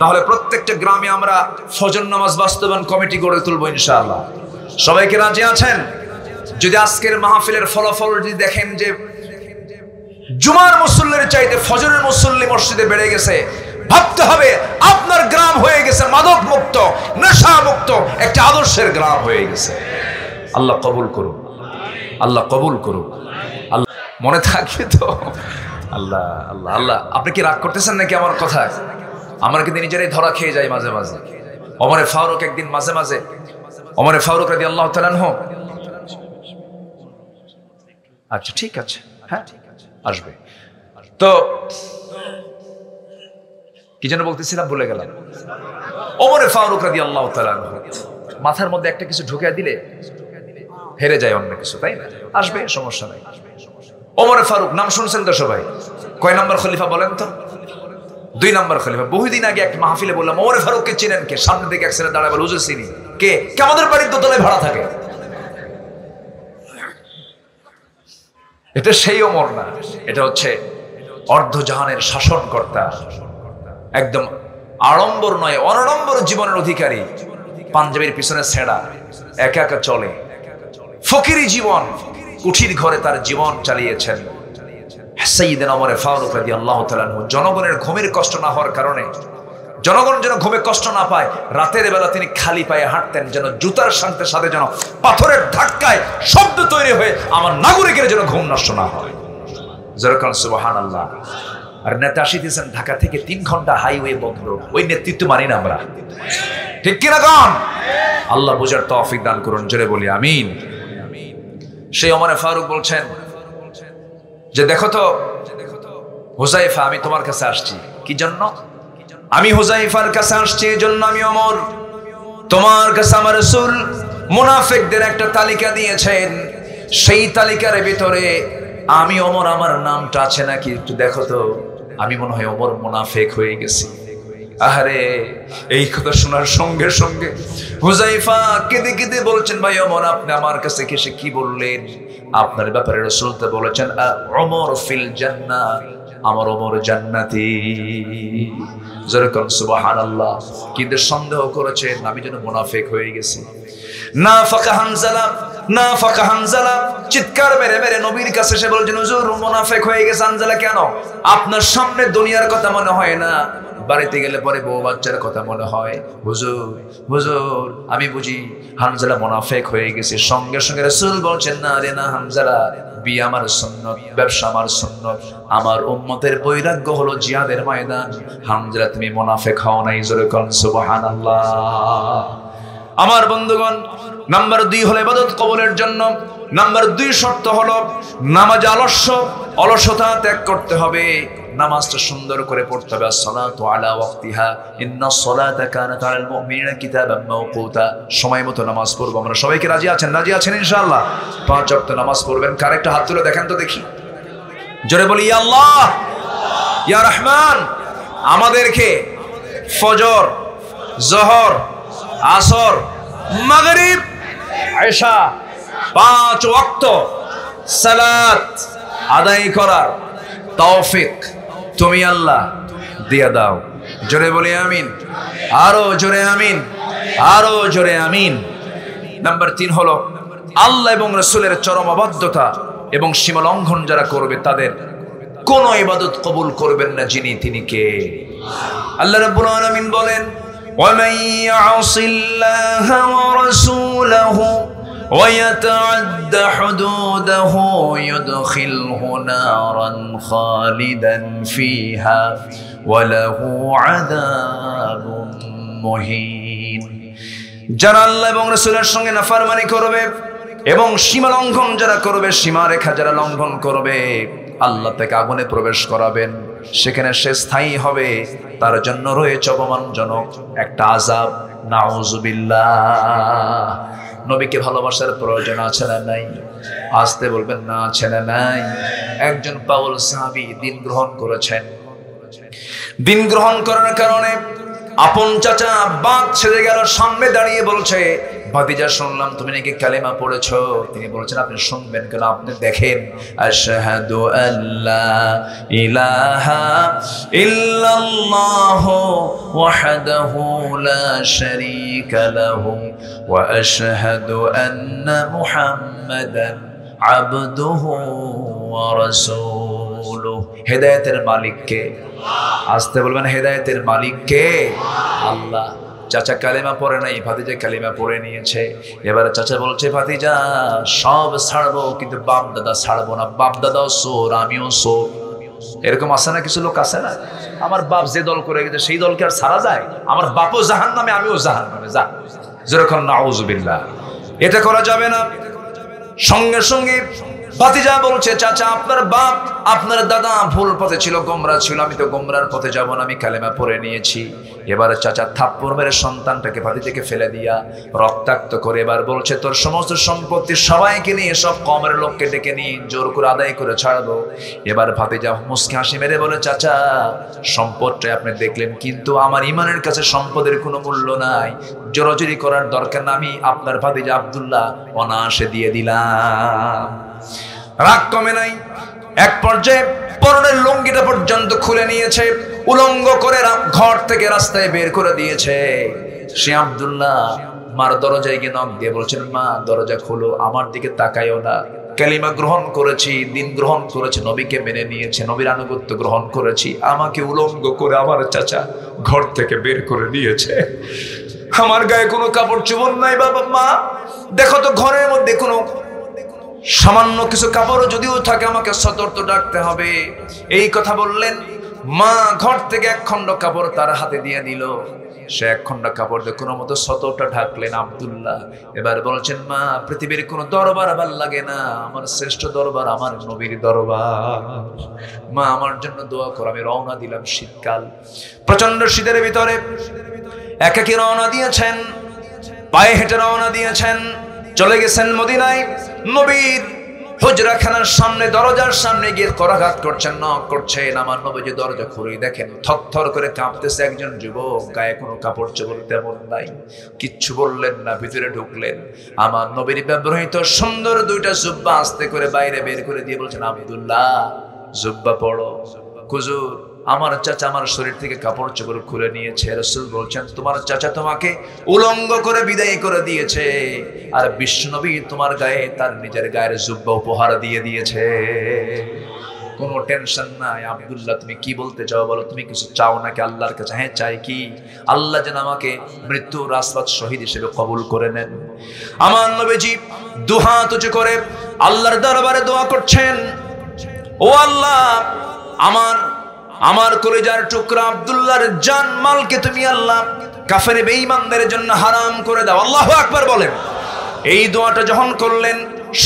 তাহলে প্রত্যেকটা গ্রামে আমরা ফজর নামাজ বাস্তবায়ন কমিটি গড়ে তুলবো ইনশাআল্লাহ। সবাইকে রাজি আছেন? যদি আজকের মাহফিলের ফলাফল যদি দেখেন যে জুমার মুসল্লির চাইতে ফজরের মুসল্লি মসজিদে বেড়ে গেছে, ভাবতে হবে আপনার গ্রাম হয়ে গেছে মাদক মুক্ত, নেশা মুক্ত একটা আদর্শের গ্রাম হয়ে গেছে। আল্লাহ কবুল করুন, আল্লাহ কবুল করুন। আল্লাহ মনে থাকবে তো? আল্লাহ আল্লাহ আল্লাহ। আপনি কি রাগ করতেছেন নাকি আমার কথায়? আমরা কিন্তু নিজেরাই ধরা খেয়ে যাই মাঝে মাঝে। ওমরে ফারুক একদিন মাঝে মাঝে, ওমরে ফারুক রাদিয়াল্লাহু তাআলা আনহু, আচ্ছা ঠিক আছে, হ্যাঁ আসবে তো। কি যেন বলতেছিলাম, ভুলে গেলাম। ওমরে ফারুক রাদিয়াল্লাহু তাআলা আনহু মাথার মধ্যে একটা কিছু ঢুকিয়ে দিলে হেরে যায় অন্য কিছু, তাই না? আসবে, সমস্যা নাই। ওমরে ফারুক নাম শুনছেন তো সবাই? কয় নম্বর খলিফা বলেন তো? 2 নম্বর খলিফা। বহুদিন আগে এক মাহফিলে বললাম, ওমরে ফারুককে চিনেন কে? সামনে দিকে এক ছেলে দাঁড়ায় বলে, হুজুর চিনি। কে? আমাদের বাড়ির দোতলায় ভাড়া থাকে। এটা সেই ওমর না, এটা হচ্ছে অর্ধজাহানের শাসনকর্তা, একদম আড়ম্বর নয় অনাড়ম্বর জীবনের অধিকারী। পাঞ্জাবির পিছনে ছেঁড়া, একা একা চলে, ফকিরি জীবন, কুঠির ঘরে তার জীবন চালিয়েছেন সাইয়্যিদনা ওমর ফারুক রাদিয়াল্লাহু তাআলা আনহু। জনগণের ঘুমের কষ্ট না হওয়ার কারণে, জনগণ যেন ঘুমে কষ্ট না পায়, রাতের বেলা তিনি খালি পায়ে হাঁটতেন, যেন জুতার সাথে সাথে যেন পাথরের ধাক্কায় শব্দ তৈরি হয়ে আমার নাগরিকের যেন ঘুম নষ্ট না হয়। যেরকম সুবহানাল্লাহ। আর নেতা আসিতেছেন ঢাকা থেকে, 3 ঘন্টা হাইওয়ে বন্ধ। ওই নেতৃত্ব মানি না আমরা, ঠিক কিনা? আল্লাহ বোঝার তৌফিক দান করুন, জোরে বলি আমিন। সেই ওমরে ফারুক বলছেন যে দেখো তো হুযায়ফা, আমি তোমার কাছে আসছি কি জন্য? আমি হুযায়ফার কাছে আসছি এই জন্য, আমি ওমর, তোমার কাছে আমার রাসূল মুনাফিকদের একটা তালিকা দিয়েছেন, সেই তালিকার ভিতরে আমি ওমর আমার নামটা আছে নাকি একটু দেখো তো, আমি মনে হয় ওমর মুনাফিক হয়ে গেছি। আরে এই কথা শোনার সঙ্গে সঙ্গে হুযায়ফা কেঁদে কেঁদে বলছেন, ভাই ওমর, আপনি আমার কাছে এসে কি বললেন? আপনার ব্যাপারে রাসূল তো বলেছেন ওমর ফিল জান্নাহ, আমার ওমর জান্নাতি। যেরকম সুবহানাল্লাহ। কিন্তু সন্দেহ করেছেন আমি যেন মুনাফিক হয়ে গেছি। নাফাকা হানজালা, নাফাকা হানজালা চিৎকার মেরে মেরে নবীর কাছে এসে বলছেন, হুজুর মুনাফিক হয়ে গেছে হানজালা কেন? আপনার সামনে দুনিয়ার কথা মনে হয় না, বাড়িতে গেলে পরে বউ বাচ্চার কথা মনে হয়। হুজুর হুজুর আমি বুঝি হানজালা মুনাফিক হয়ে গেছে। সঙ্গে সঙ্গে রাসূল বলছেন, না রে না হানজালা, বিয়ে আমার সুন্নত, ব্যবসা আমার সুন্নত, আমার উম্মতের বৈরাগ্য হলো জিহাদের ময়দান। হানজালা তুমি মুনাফিক হও নাই। জোরে কোন সুবহানাল্লাহ। আমার বন্ধুগণ, নাম্বার 2 হলো ইবাদত কবুলের জন্য নাম্বার 2 শর্ত হলো নামাজ অলসতা ত্যাগ করতে হবে, নামাজটা সুন্দর করে পড়তে হবে। আসসালাতু আলা ওয়াক্তিহা ইন্নাস সালাতা কানাত আলাল মুমিনিনা কিতাবাম মাওকুতা। সময় মতো নামাজ পড়ব আমরা। সবাইকে রাজি আছেন? রাজি আছেন ইনশাআল্লাহ? 5 ওয়াক্ত নামাজ পড়বেন। কার একটা হাত তুলে দেখেন তো দেখি, জোরে বলি ইয়া আল্লাহ ইয়া রহমান। আমাদেরকে ফজর, যোহর, আসর, মাগরিব, ইশা 5 ওয়াক্ত সালাত আদায় করার তৌফিক তুমি আল্লাহ দিয়ে দাও। জোরে বলি আমিন। আরো জোরে আমিন, আরো জোরে আমিন। নাম্বার 3 হলো আল্লাহ এবং রাসূলের চরম অবাধ্যতা এবং সীমা লঙ্ঘন যারা করবে তাদের কোন ইবাদত কবুল করবেন না যিনি, তিনি কে? আল্লাহ রাব্বুল আলামিন বলেন, ومن يعص الله ورسوله ويتعد حدوده يدخله نارا خالدا فيها وله عذاب مهين। যারা আল্লাহ এবং রাসূলের সঙ্গে নাফরমানি করবে এবং সীমা লঙ্ঘন যারা করবে, সীমারেখা যারা লঙ্ঘন করবে, আল্লাহ তাকে আগুনে প্রবেশ করাবেন, সেখানে সে স্থায়ী হবে, তার জন্য রয়েছে অপমানজনক একটা আযাব। নাউযুবিল্লাহ। নবীকে ভালোবাসার প্রয়োজন আছে না নাই? আসতে বলবেন না, আছে না নাই? একজন পাগল সাহাবী দিন গ্রহণ করেছেন। দিন গ্রহণ করার কারণে আপন চাচা বাদ ছেড়ে গেল, সামনে দাঁড়িয়ে বলছে, ভাতিজা শুনলাম তুমি নাকি কালেমা পড়েছো। তিনি বলছেন, আপনি শুনবেন কেন? আপনি দেখেন, আশহাদু আল্লা ইলাহা ইল্লাল্লাহু ওয়াহদাহু লা শারীকা লাহু ওয়া আশহাদু আন্না মুহাম্মাদান আবদুহু ওয়া রাসূলুহু। হেদায়েতের মালিক কে? আসতে বলবেন, হেদায়েতের মালিক কে? আল্লাহ। চাচা কালেমা পড়ে নাই, ভাতিজা কালেমা পড়ে নিয়েছে। এবার চাচা বলছে, ভাতিজা সব ছাড়বো কিন্তু বাপ দাদা ছাড়বো না। বাপ দাদাও সোর, আমিও সোর। এরকম আছে না? কিছু লোক আছে না, আমার বাপ যে দল করে গেছে সেই দলকে আর ছাড়া যায়? আমার বাপও জাহান্নামে, আমিও জাহান্নামে। যা যেরকম নাউযুবিল্লাহ, এটা করা যাবে না। সঙ্গে সঙ্গে ভাতিজা বলছে, চাচা আপনার বাপ আপনার দাদা ভুল পথে ছিল, গোমরা ছিল, আমি তো গোমরার পথে যাব না, আমি কালেমা পড়ে নিয়েছি। এবার চাচা থাপ্পড় মেরে সন্তানটাকে ভাতিজাকে ফেলে দিয়া রক্তাক্ত করে এবার বলছে, তোর সমস্ত সম্পত্তি সবাইকে নিয়ে, সব কমের লোককে ডেকে নিয়ে জোর করে আদায় করে ছাড়বো। এবার ভাতিজা মুস্কি হাসি মেরে বলে, চাচা সম্পদটা আপনি দেখলেন, কিন্তু আমার ইমানের কাছে সম্পদের কোনো মূল্য নাই, জোরাজুরি করার দরকার না, আমি আপনার ভাতিজা আব্দুল্লাহ অনায়াসে দিয়ে দিলাম। রাগ কমে নাই। এক পর্যায়ে পরনের লুঙ্গিটা পর্যন্ত খুলে নিয়েছে, উলঙ্গ করে ঘর থেকে রাস্তায় বের করে দিয়েছে। সে আব্দুল্লাহ মার দরজায় গিয়ে নক দিয়ে বলছেন, মা দরজা খোলো, আমার দিকে তাকাইও না, কালিমা গ্রহণ করেছি, দিন গ্রহণ করেছি, নবীকে মেনে নিয়েছে, নবীর আনুগত্য গ্রহণ করেছি, আমাকে উলঙ্গ করে আমার চাচা ঘর থেকে বের করে দিয়েছে। আমার গায়ে কোনো কাপড় চোপড় নাই। বাবা মা দেখো তো, ঘরের মধ্যে কোনো সামান্য কিছু কাপড়ও যদিও থাকে আমাকে সতর্ক ডাকতে হবে। এই কথা বললেন। মা ঘর থেকে এক খণ্ড কাপড় তার হাতে দিয়ে দিল। সে এক খণ্ড কাপড় দিয়ে কোনো মতো শতটা ঢাকলেন আব্দুল্লাহ। এবার বলছেন, মা পৃথিবীর কোনো দরবার ভাল লাগে না, আমার শ্রেষ্ঠ দরবার আমার নবীর দরবার। মা আমার জন্য দোয়া করো। আমি রওনা দিলাম। শীতকাল, প্রচন্ড শীতের ভিতরে একাকী রওনা দিয়েছেন, পায়ে হেঁটে রওনা দিয়েছেন, চলে গেছেন মদিনায়। নবীর হুজরাখানার সামনে, দরজার সামনে গিয়ে করাঘাত করছেন, নক করছেন। আমার নবীজি দরজা খুলে দেখেন থরথর করে কাঁপতেছে একজন যুবক, গায়ে কোনো কাপড় চোপড় তেমন নাই। কিচ্ছু বললেন না, ভিতরে ঢুকলেন। আমার নবীর ব্যবহৃত সুন্দর দুইটা জুব্বা আস্তে করে বাইরে বের করে দিয়ে বলছেন, আব্দুল্লাহ জুব্বা পড়ো। হুজুর, আমার চাচা আমার শরীর থেকে কাপড় চোপড় খুলে নিয়েছে। রাসূল বলছেন, তোমার চাচা তোমাকে উলঙ্গ করে বিদায় করে দিয়েছে, আর বিশ্বনবী তোমার গায়ে তার নিজের গায়ের জুব্বা উপহার দিয়ে দিয়েছে। কোনো টেনশন নাই। আব্দুল্লাহ, তুমি কি বলতে চাও বলো? তুমি কিছু চাও নাকি আল্লাহর কাছে? হ্যাঁ চাই। কি? আল্লাহ যেন আমাকে মৃত্যুর রাসপাত শহীদ হিসেবে কবুল করে নেন। আমার নবীজি দুহাত উঁচু করে আল্লাহর দরবারে দোয়া করছেন, ও আল্লাহ, আমার কলিজার টুকরা আব্দুল্লাহর জান মালকে তুমি আল্লাহ কাফের বেঈমানদের জন্য হারাম করে দাও। আল্লাহু আকবার বলেন। এই দোয়াটা যখন করলেন,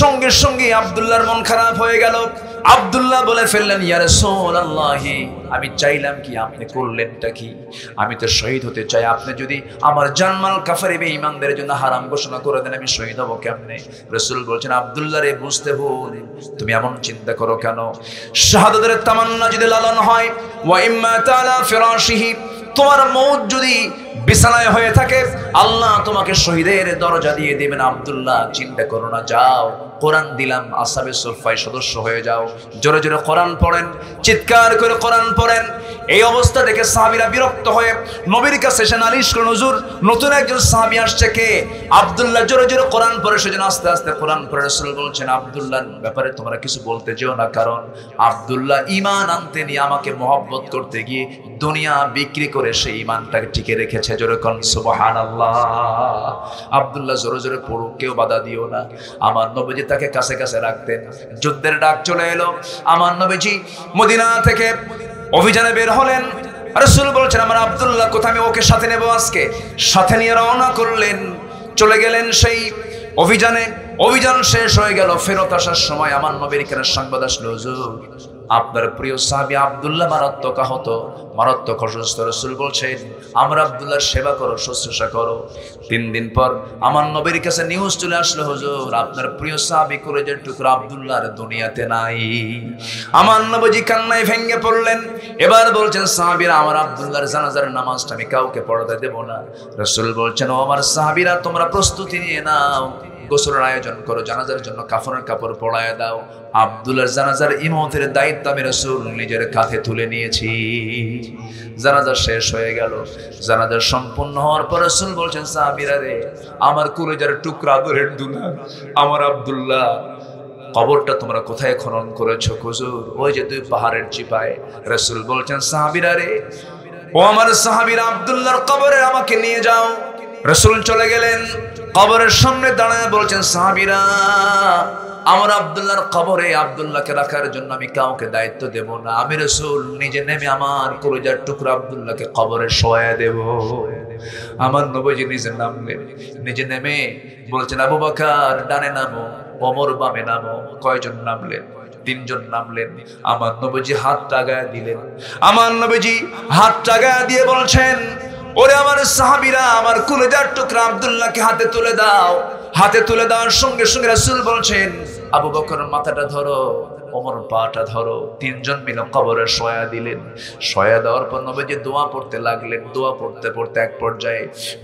সঙ্গে সঙ্গে আব্দুল্লাহর মন খারাপ হয়ে গেল। আব্দুল্লাহ বলে ফেললেন, ইয়া রাসূলুল্লাহ, আমি চাইলাম কি, আপনি করলেনটা কি? আমি তো শহীদ হতে চাই, আপনি যদি আমার জানমাল কাফের বেঈমানদের জন্য হারাম ঘোষণা করে দেন, আমি শহীদ হব কেমনে? রাসূল বলছেন, আব্দুল্লাহ রে, বুঝতে ভুল, তুমি এমন চিন্তা করো কেন? শাহাদাতের তামান্না যদি লালন হয়, ওয়া ইম্মা তাআলা ফিরাশিহি, তোমার মউত যদি বিছানায় হয়ে থাকে, আল্লাহ তোমাকে শহীদের দরজা দিয়ে দিবেন। আব্দুল্লাহ, চিন্তা করো না, যাও, কোরআন দিলাম, আসহাবে সুফফায় সদস্য হয়ে যাও। জোরে জোরে কোরআন পড়েন, চিৎকার করে কোরআন পড়েন। এই অবস্থা দেখে সাহাবীরা বিরক্ত হয়ে নবীর কাছে এসে নালিশ করেন, হুজুর, নতুন একজন সাহাবী আসছে। কে? আব্দুল্লাহ। জোরে জোরে কোরআন পড়ে, সেজন্য আস্তে আস্তে কোরআন পড়ে। রাসূল বলছেন, আব্দুল্লাহর ব্যাপারে তোমরা কিছু বলতে যেও না, কারণ আব্দুল্লাহ ঈমান আনতে নিয়ে আমাকে মহব্বত করতে গিয়ে দুনিয়া বিক্রি করে সেই ঈমানটাকে টিকে রেখেছে। জোরে কোন সুবহানাল্লাহ। আব্দুল্লাহ জোরে জোরে পড়ুক, কেউ বাধা দিও না। আমার নবীজি তাকে কাছে কাছে রাখতেন। যুদ্ধের ডাক চলে এলো, আমার নবীজি মদিনা থেকে অভিযানে বের হলেন। রাসূল বলছেন, আমার আব্দুল্লাহ কোথায়, আমি ওকে সাথে নেব আজকে। সাথে নিয়ে রওনা করলেন, চলে গেলেন সেই অভিযানে। অভিযান শেষ হয়ে গেল, ফেরত আসার সময় আমার নবীর কাছে সংবাদ আসলো, হুজুর, আপনার প্রিয় সাহাবী আব্দুল্লাহ মারাত্মক আহত, মারাত্মক অসুস্থ। রাসূল বলছেন, আমরা আব্দুল্লাহর সেবা করো, শুশ্রূষা করো। 3 দিন পর আমার নবীর কাছে নিউজ চলে আসলো, হুজুর, আপনার প্রিয় সাহাবী কলেজের টুকরা আব্দুল্লাহ আর দুনিয়াতে নাই। আমার নবীজি কান্নায় ভেঙে পড়লেন। এবার বলছেন, সাহাবীরা, আমার আব্দুল্লাহর জানাজার নামাজটা আমি কাউকে পড়াতে দেব না। রাসূল বলছেন, ও আমার সাহাবীরা, তোমরা প্রস্তুতি নিয়ে নাও, গোসলের আয়োজন করো, জানাজার জন্য কাফনের কাপড় পরায় দাও। আব্দুল্লাহর জানাজার ইমামতের দায়িত্ব আমি রাসূল নিজের কাঁধে তুলে নিয়েছি। জানাজা শেষ হয়ে গেল। জানাজা সম্পূর্ণ হওয়ার পর রাসূল বলছেন, সাহাবীরা রে, আমার কলিজার টুকরা আদরের দুলা আমার আব্দুল্লাহ, কবরটা তোমরা কোথায় খনন করেছো? হুজুর, ওই যে 2 পাহাড়ের চিপায়। রাসূল বলছেন, সাহাবীরা রে, ও আমার সাহাবীরা, আব্দুল্লাহর কবরে আমাকে নিয়ে যাও। রাসূল চলে গেলেন, কবরের সামনে দাঁড়ায় বলছেন, সাহাবীরা, আমার আব্দুল্লাহর কবরে আব্দুল্লাহকে রাখার জন্য আমি কাউকে দায়িত্ব দেব না। আমি রাসূল নিজে নেমে আমার কলিজার টুকরা আব্দুল্লাহকে কবরে শোয়া দেব। আমার নবীজি নিজে নামলেন, নিজে নেমে বলছেন, আবু বকর ডানে নামো, ওমর বামে নামো। কয়জন নামলেন? 3 জন নামলেন। আমার নবীজি হাতটা গায়ে দিলেন। আমার নবীজি হাতটা গায়ে দিয়ে বলছেন, ওরে আমার সাহাবীরা, আমার কলিজার টুকরা আব্দুল্লাহকে হাতে তুলে দাও। হাতে তুলে দেওয়ার সঙ্গে সঙ্গে রাসূল বলছেন, আবু বকর মাথাটা ধরো, ওমর পাটা ধরো। 3 জন মিলে কবরে শোয়া দিলেন। শোয়া দেওয়ার পর নবীজি দোয়া পড়তে লাগলেন। দোয়া পড়তে পড়তে এক পর্যায়ে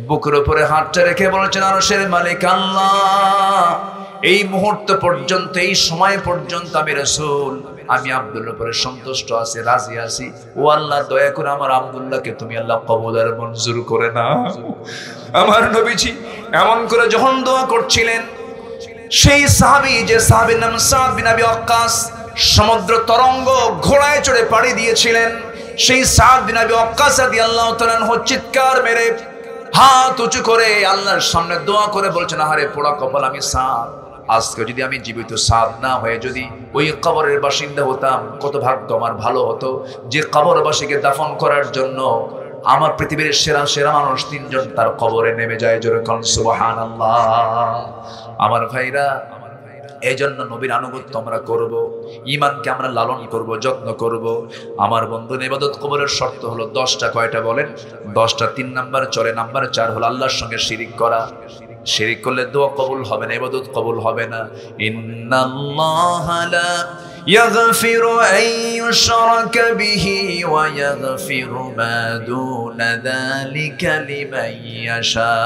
বুকের উপরে হাতটা রেখে বলছেন, আরশের মালিক আল্লাহ, এই মুহূর্ত পর্যন্ত, এই সময় পর্যন্ত আমি রাসূল, আমি আব্দুল্লাহর উপরে সন্তুষ্ট আছি, রাজি আছি। ও আল্লাহ, দয়া করে আমার আব্দুল্লাহকে তুমি আল্লাহ কবুল আর মঞ্জুর করে নাও। আমার নবীজি এমন করে যখন দোয়া করছিলেন, সেই সাহাবী, যে সাহাবীর নাম সাদ বিন আবি ওয়াক্কাস, সমুদ্র তরঙ্গ ঘোড়ায় চড়ে পাড়ি দিয়েছিলেন। সেই সাদ বিন আবি ওয়াক্কাস রাদিয়াল্লাহু তাআলা আনহু চিৎকার মেরে হাত উঁচু করে আল্লাহর সামনে দোয়া করে বলছেন, আহারে পোড়া কপাল আমি সাদ, আজকে যদি আমি জীবিত সাদ না হয়ে যদি ওই কবরের বাসিন্দা হতাম, কত ভাগ্য আমার ভালো হতো যে কবরবাসীকে দাফন করার জন্য আমার পৃথিবীর সেরা সেরা মানুষ 3 জন তার কবরে নেমে যায়। জোরে কোন সুবহানাল্লাহ। আমার ভাইরা, এই জন্য নবীর আনুগত্য আমরা করব, ঈমানকে আমরা লালন করব, যত্ন করব। আমার বন্ধু, ইবাদত কবুলের শর্ত হলো 10টা। কয়টা বলেন? 10টা। 3 নাম্বার চলে, নাম্বার 4 হলো আল্লাহর সঙ্গে শিরিক করা। শিরিক করলে দোয়া কবুল হবে না, ইবাদত কবুল হবে না। ইন্নাল্লাহা লা ইয়াগফিরু আন ইউশরাকা বিহি ওয়া ইয়াগফিরু মা দুনা যালিকা লিমান ইয়াশা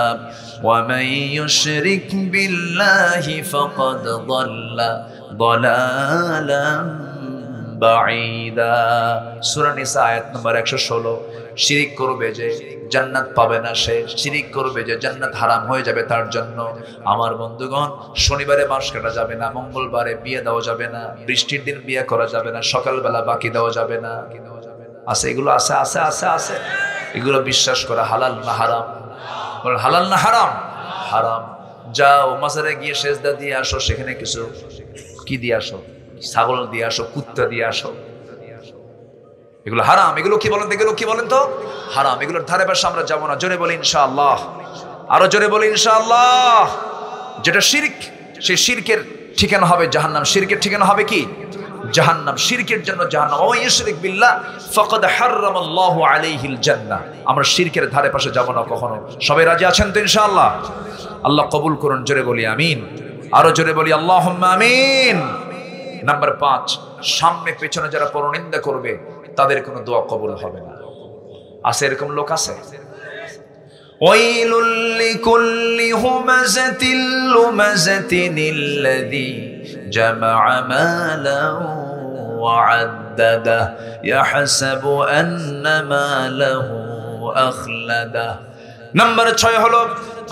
ওয়া মান ইউশরিক বিল্লাহি ফাকাদ যাল্লা যালালাম বাঈদা। সূরা নিসা আয়াত নম্বর 116। শিরিক করবে যে জান্নাত পাবে না, সে শিরিক করবে যে জান্নাত হারাম হয়ে যাবে তার জন্য। আমার বন্ধুগণ, শনিবারে মাস কাটা যাবে না, মঙ্গলবারে বিয়ে দেওয়া যাবে না, বৃষ্টির দিন বিয়ে করা যাবে না, সকালবেলা বাকি দেওয়া যাবে না। আছে এগুলো, আছে আছে আছে আছে। এগুলো বিশ্বাস করা হালাল না হারাম? হালাল না হারাম? হারাম। যাও মাজারে গিয়ে সেজদা দিয়ে আসো, সেখানে কিছু কি দিয়ে আসো? ছাগল দিয়ে আসো, কুত্তা দিয়ে আসো। এগুলো হারাম। এগুলো কি বলেন? এগুলো কি বলেন তো? হারাম। এগুলোর ধারে পাশে আমরা যাবো না। জোরে বলি ইনশাআল্লাহ। আরো জোরে বলি ইনশাআল্লাহ। যেটা শিরক, সেই শিরকের ঠিকানা হবে জাহান্নাম। শিরকের ঠিকানা হবে কি? জাহান্নাম। শিরকের জন্য জাহান্নাম। ওয়া ইউশরিক বিল্লাহ ফাকাদ হারামাল্লাহু আলাইহিল জান্নাহ। আমরা শিরকের ধারে পাশে যাব না কখনো। সবাই রাজি আছেন তো ইনশাআল্লাহ? আল্লাহ কবুল করুন। জোরে বলি আমিন। আরো জোরে বলি আল্লাহুম্মা আমিন। নাম্বার 5, সামনে পেছনে যারা পরনিন্দা করবে তাদের কোনো দোয়া কবুল হবে না। আছে এরকম লোক? আছে। ওয়াইলুল লিকুল্লি হুমাযাতিল লুমাযাতিনিল্লাযী জামা'a মালান ওয়া আদ্দাদা ইয়াহসাবু আন্না মালাহু আখলাদা। নাম্বার 6 হলো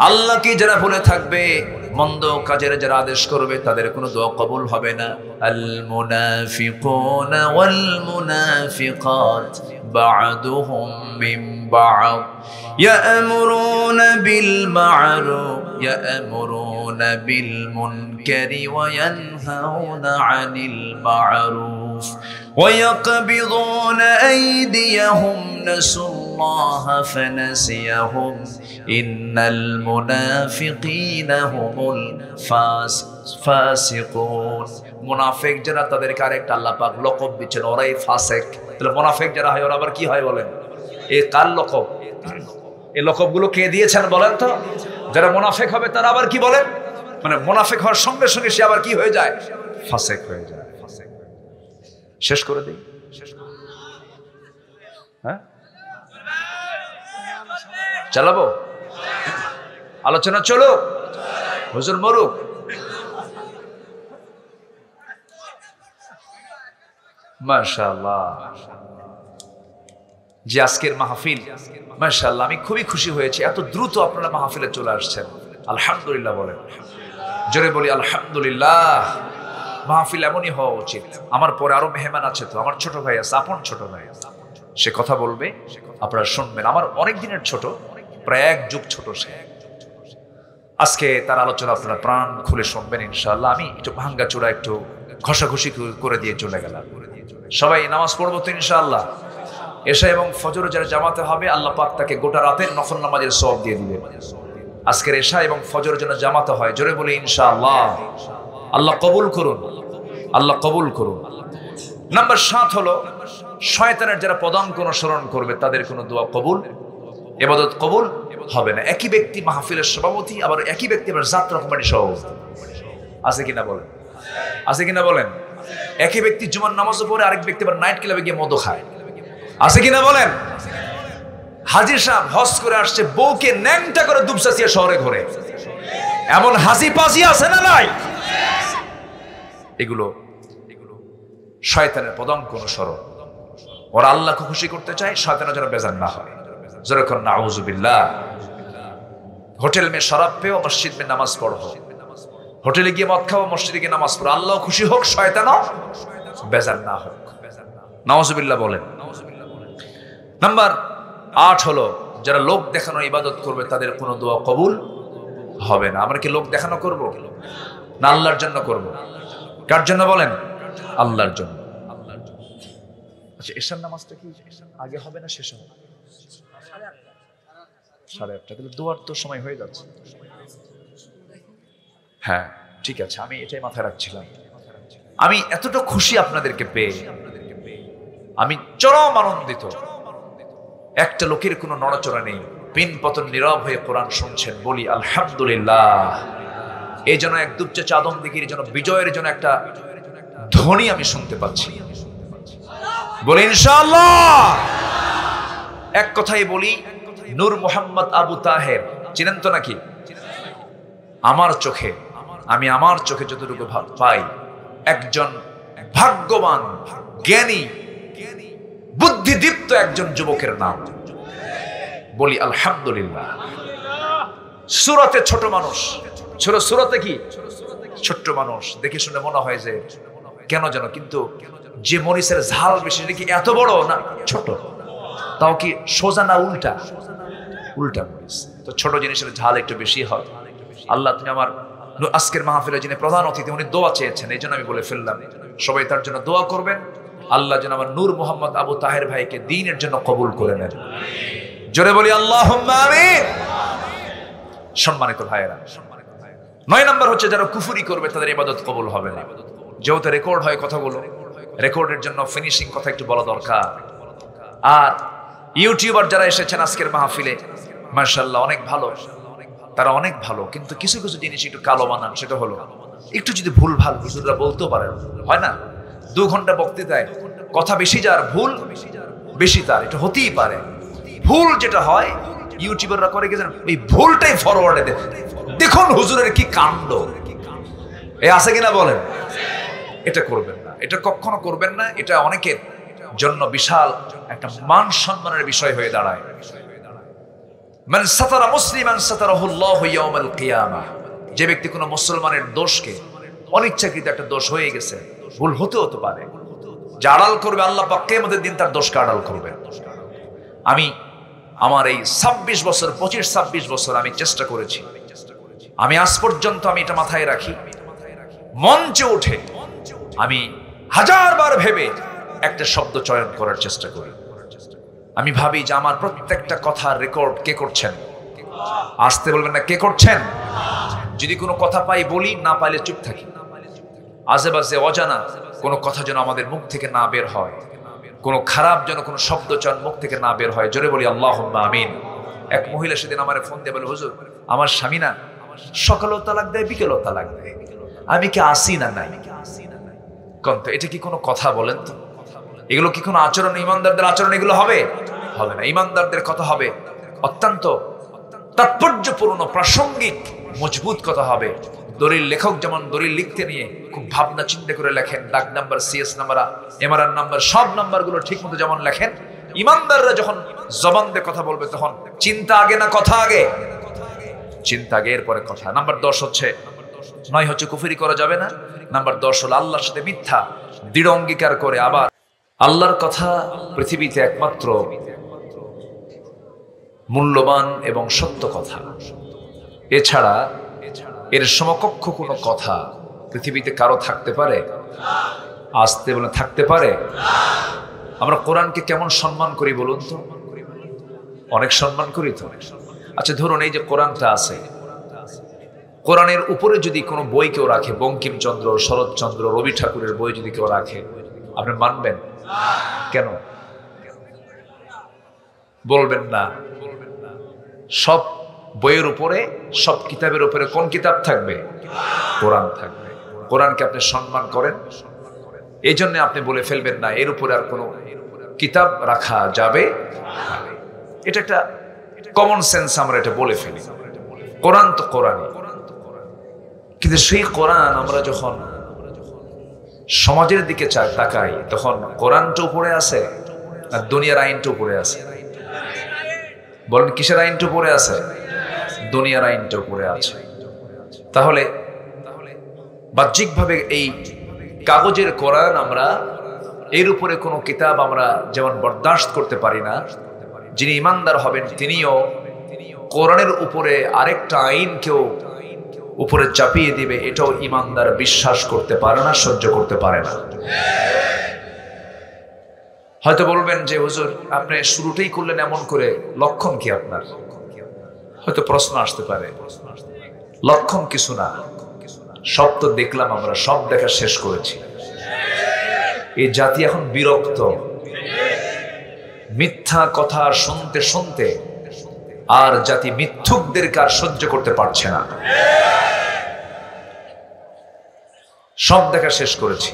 আল্লাহকে যারা ভুলে থাকবে, মন্দ কাজের যারা আদেশ করবে তাদের কোনো দোয়া কবুল হবে না। আল মুনাফিকুনা ওয়াল মুনাফিকাত বা'দুহুম মিন বা'দ ইয়া'মুরুনা বিল মা'রুফ ইয়া'মুরুনা বিল মুনকারি ওয়া ইয়ানহাউনা আনিল মা'রুফ ওয়া ইয়াকবিদুনা আইদিয়াহুম নাসুল্লাহা ফানাসিয়াহুম ইন্নাল মুনাফিকিনা হুমুল ফাসিকুন। মুনাফিক যারা, তাদেরকে আরেকটা আল্লাহ পাক লকব দিচ্ছেন, ওরাই ফাসিক। তাহলে মুনাফিক যারা হয় ওরা আবার কি হয় বলেন? এই কার লকব? এই লকবগুলো কে দিয়েছেন বলেন তো? যারা মুনাফিক হবে তারা আবার কি বলেন? মানে মুনাফিক হওয়ার সঙ্গে সঙ্গে সে আবার কি হয়ে যায়? ফাসিক হয়ে যায়। শেষ করে দিই। হ্যাঁ, চালাবো? আলোচনা চলো, হুজুর মরুক। মাশাআল্লাহ। যে আজকের মাহফিল, মাশাআল্লাহ, আমি খুবই খুশি হয়েছি। এত দ্রুত আপনারা মাহফিলে চলে আসছেন। আলহামদুলিল্লাহ বলেন। জোরে বলি আলহামদুলিল্লাহ। মাহফিল এমনই হওয়া উচিত। আমার পরে আরো মেহমান আছে, তো আমার ছোট ভাই আছে, আপন ছোট ভাই, সে কথা বলবে, আপনারা শুনবেন। আমার অনেক দিনের ছোট, প্রায় 1 যুগ ছোট সে। আজকে তার আলোচনা আপনারা প্রাণ খুলে শুনবেন ইনশাআল্লাহ। আমি একটু ভাঙ্গা চূড়া একটু ঘষাঘষি করে দিয়ে চলে গেলাম। সবাই নামাজ পড়বো তো ইনশাআল্লাহ। এশা এবং ফজর যারা জামাতে হবে, আল্লাহ পাক তাকে গোটা রাতের নফল নামাজের সওয়াব দিয়ে দিবে। আজকের এশা এবং ফজর যেন জামাতে হয়। জোরে বলি ইনশাআল্লাহ। আল্লাহ কবুল করুন, আল্লাহ কবুল করুন। নাম্বার 7 হলো শয়তানের যারা পদাঙ্ক অনুসরণ করবে তাদের কোনো দোয়া কবুল, ইবাদত কবুল হবে না। একই ব্যক্তি মাহফিলের সভাপতি, আবার একই ব্যক্তি আবার যাত্রা কমিটির সভাপতি। আছে কিনা বলেন? আছে কিনা বলেন? একই ব্যক্তি জুমার নামাজও পড়ে, আরেক ব্যক্তি আবার নাইট ক্লাবে গিয়ে মদ খায়। আছে কিনা বলেন? হাজী সাহেব হজ করে আসছে, বউকে ন্যাংটা করে দুবসাচিয়া শহরে ঘরে। এমন হাসি পাসি আছে না নাই? এগুলো শয়তানের পদাঙ্ক অনুসরণ। ওরা আল্লাহকে খুশি করতে চায়, শয়তানের যেন বেজার না হয়। যেরকম নাউজুবিল্লাহ। হোটেল মে শরাব পেও, মসজিদ মে নামাজ পড়ো। হোটেলে গিয়ে মদ খাও, মসজিদে গিয়ে নামাজ পড়ো। আল্লাহ খুশি হোক, শয়তানও বেজার না হোক। নাউজুবিল্লাহ বলেন। নাম্বার 8 হলো যারা লোক দেখানো ইবাদত করবে তাদের কোনো দোয়া কবুল হবে না। আমরা কি লোক দেখানো করব? না আল্লাহর জন্য করব? কার জন্য বলেন? আল্লাহর জন্য। আচ্ছা, এশার নামাজটা কি আগে হবে না শেষ হবে? 8:30। তাহলে দোয়ার তো সময় হয়ে যাচ্ছে। হ্যাঁ ঠিক আছে, আমি এটাই মাথায় রাখছিলাম। আমি এতটা খুশি আপনাদেরকে পেয়ে, আমি চরম আনন্দিত। একটা লোকের কোনো নড়াচড়া নেই, পিন পতন নীরব হয়ে কোরআন শুনছেন। বলি আলহামদুলিল্লাহ। এই জন্য এক দুপচে চাদম দিঘির জন্য বিজয়ের জন্য একটা ধ্বনি আমি শুনতে পাচ্ছি। বলি ইনশাআল্লাহ। এক কথাই বলি, নূর মোহাম্মদ আবু তাহের চিনেন তো নাকি? আমার চোখে, আমি আমার চোখে যতটুকু পাই, একজন ভাগ্যবান, জ্ঞানী, বুদ্ধিদীপ্ত একজন যুবকের নাম। বলি আলহামদুলিল্লাহ। সূরাতে ছোট মানুষ, সূরাতে কি ছোট্ট মানুষ, দেখে শুনে মনে হয় যে কেন যেন, কিন্তু যে মরিচের ঝাল বেশি, কি এত বড় না ছোট? তাও কি সোজা না উল্টা? উল্টা মরিচ। তো ছোট জিনিসের ঝাল একটু বেশি হয়। আল্লাহ, তুমি আমার আজকের মাহফিলে যিনি প্রধান অতিথি, উনি দোয়া চেয়েছেন, এই জন্য আমি বলে ফেললাম। সবাই তার জন্য দোয়া করবেন। আল্লাহ যেন আমার নূর মোহাম্মদ আবু তাহের ভাইকে দ্বীনের জন্য কবুল করে নেন। জোরে বলি আল্লাহুম্মা আমিন। সম্মানিত ভাইয়েরা, 9 নম্বর হচ্ছে যারা কুফরি করবে তাদের ইবাদত কবুল হবে না। যেহেতু রেকর্ড হয় কথাগুলো, রেকর্ডের জন্য ফিনিশিং কথা একটু বলা দরকার। আর ইউটিউবার যারা এসেছেন আজকের মাহফিলে, মাশাআল্লাহ অনেক ভালো, তারা অনেক ভালো, কিন্তু কিছু কিছু জিনিস একটু কালো বানান। সেটা হলো একটু যদি ভুল ভাল হুজুররা বলতেও পারেন, হয় না? 2 ঘন্টা বক্তৃতায় কথা বেশি যার, ভুল বেশি তার, এটা হতেই পারে। ভুল যেটা হয় ইউটিউবাররা করে কি জানেন? এই ভুলটাই ফরওয়ার্ডে দেয়। দেখুন হুজুরের কি কাণ্ড, এ আছে কিনা বলেন? এটা করবেন না, এটা কখনো করবেন না। এটা অনেকের জন্য বিশাল একটা মান সম্মানের বিষয় হয়ে দাঁড়ায়। মান সাতারা মুসলিমান সাতারাহুল্লাহু ইয়াউমাল কিয়ামাহ। যে ব্যক্তি কোনো মুসলমানের দোষকে, অনিচ্ছাকৃত একটা দোষ হয়ে গেছে, ভুল হতে পারে, যে আড়াল করবে, আল্লাহ পাক কিয়ামতের দিন তার দোষকে আড়াল করবে। আমি আমার এই 26 বছর 25-26 বছর আমি চেষ্টা করেছি, আমি আজ পর্যন্ত আমি এটা মাথায় রাখি, মঞ্চে উঠে আমি 1000 বার ভেবে একটা শব্দ চয়ন করার চেষ্টা করি। আমি ভাবি যে আমার প্রত্যেকটা কথার রেকর্ড কে করছেন? আসতে বলবেন না, কে করছেন? যদি কোনো কথা পাই বলি, না পাইলে চুপ থাকি। আজেবাজে অজানা কোনো কথা যেন আমাদের মুখ থেকে না বের হয়, কোনো খারাপ যেন কোনো শব্দ চয়ন মুখ থেকে না বের হয়। জোরে বলি আল্লাহুম্মা আমিন। এক মহিলা সেদিন আমার ফোন দিয়ে বলে, হুজুর আমার স্বামী না সকালেও তালাক দেয়, বিকেলেও তালাক দেয়, আমি কি আসি না নাই? কন্ত এটা কি কোনো কথা বলেন তো? এগুলো কি কোনো আচরণ? ইমানদারদের আচরণ এগুলো হবে? হবে না। ইমানদারদের কথা হবে অত্যন্ত তাৎপর্যপূর্ণ, প্রাসঙ্গিক, মজবুত কথা হবে। দলিল লেখক যেমন দলিল লিখতে নিয়ে খুব ভাবনা চিন্তা করে লেখেন, ডাক number, CS number, MRR number, সব নাম্বারগুলো ঠিক মতো যেমন লেখেন, ইমানদাররা যখন জবান দিয়ে কথা বলবে তখন চিন্তা আগে না কথা আগে? চিন্তা আগে, এরপরে কথা। নাম্বার 10 হচ্ছে, 9 হচ্ছে কুফরি করা যাবে না। নাম্বার 10 হলো আল্লাহর সাথে মিথ্যা দৃঢ় অঙ্গীকার করে। আবার আল্লাহর কথা পৃথিবীতে একমাত্র মূল্যবান এবং সত্য কথা, এছাড়া এর সমকক্ষ কোনো কথা পৃথিবীতে কারো থাকতে পারে? আসতে বলে থাকতে পারে? আমরা কোরআনকে কেমন সম্মান করি বলুন তো? অনেক সম্মান করি তো। আচ্ছা ধরুন এই যে কোরআনটা আছে, কোরআনের উপরে যদি কোনো বই কেউ রাখে, বঙ্কিমচন্দ্র, শরৎচন্দ্র, রবি ঠাকুরের বই যদি কেউ রাখে, আপনি মানবেন? কেন বলবেন না? সব বইয়ের উপরে, সব কিতাবের উপরে কোন কিতাব থাকবে? কোরআন থাকবে। কোরআনকে আপনি সম্মান করেন, এই জন্য আপনি বলে ফেলবেন না এর উপরে আর কোনো কিতাব রাখা যাবে। এটা একটা কমন সেন্স, আমরা এটা বলে ফেলি। কোরআন তো কোরআনই, কিন্তু সেই কোরআন আমরা যখন সমাজের দিকে তাকাই তখন কোরআনটা উপরে আছে আর দুনিয়ার আইনটা উপরে আছে? বলেন কিসের আইনটা উপরে আছে? দুনিয়ার আইনটা উপরে আছে। তাহলে বাহ্যিকভাবে এই কাগজের কোরআন, আমরা এর উপরে কোনো কিতাব আমরা যেমন বরদাস্ত করতে পারি না, যিনি ইমানদার হবেন তিনিও কোরআনের উপরে আরেকটা আইনকেও উপরে চাপিয়ে দিবে, এটাও ঈমানদার বিশ্বাস করতে পারে না, সহ্য করতে পারে না। হয়তো বলবেন যে হুজুর আপনি শুরুটাই করলেন এমন করে, লক্ষণ কি আপনার? হয়তো প্রশ্ন আসতে পারে। লক্ষণ কিছু না, সব তো দেখলাম, আমরা সব দেখা শেষ করেছি। এই জাতি এখন বিরক্ত, মিথ্যা কথা শুনতে শুনতে আর জাতি মিথ্যুকদেরকে আর সহ্য করতে পারছে না। সব দেখা শেষ করেছি।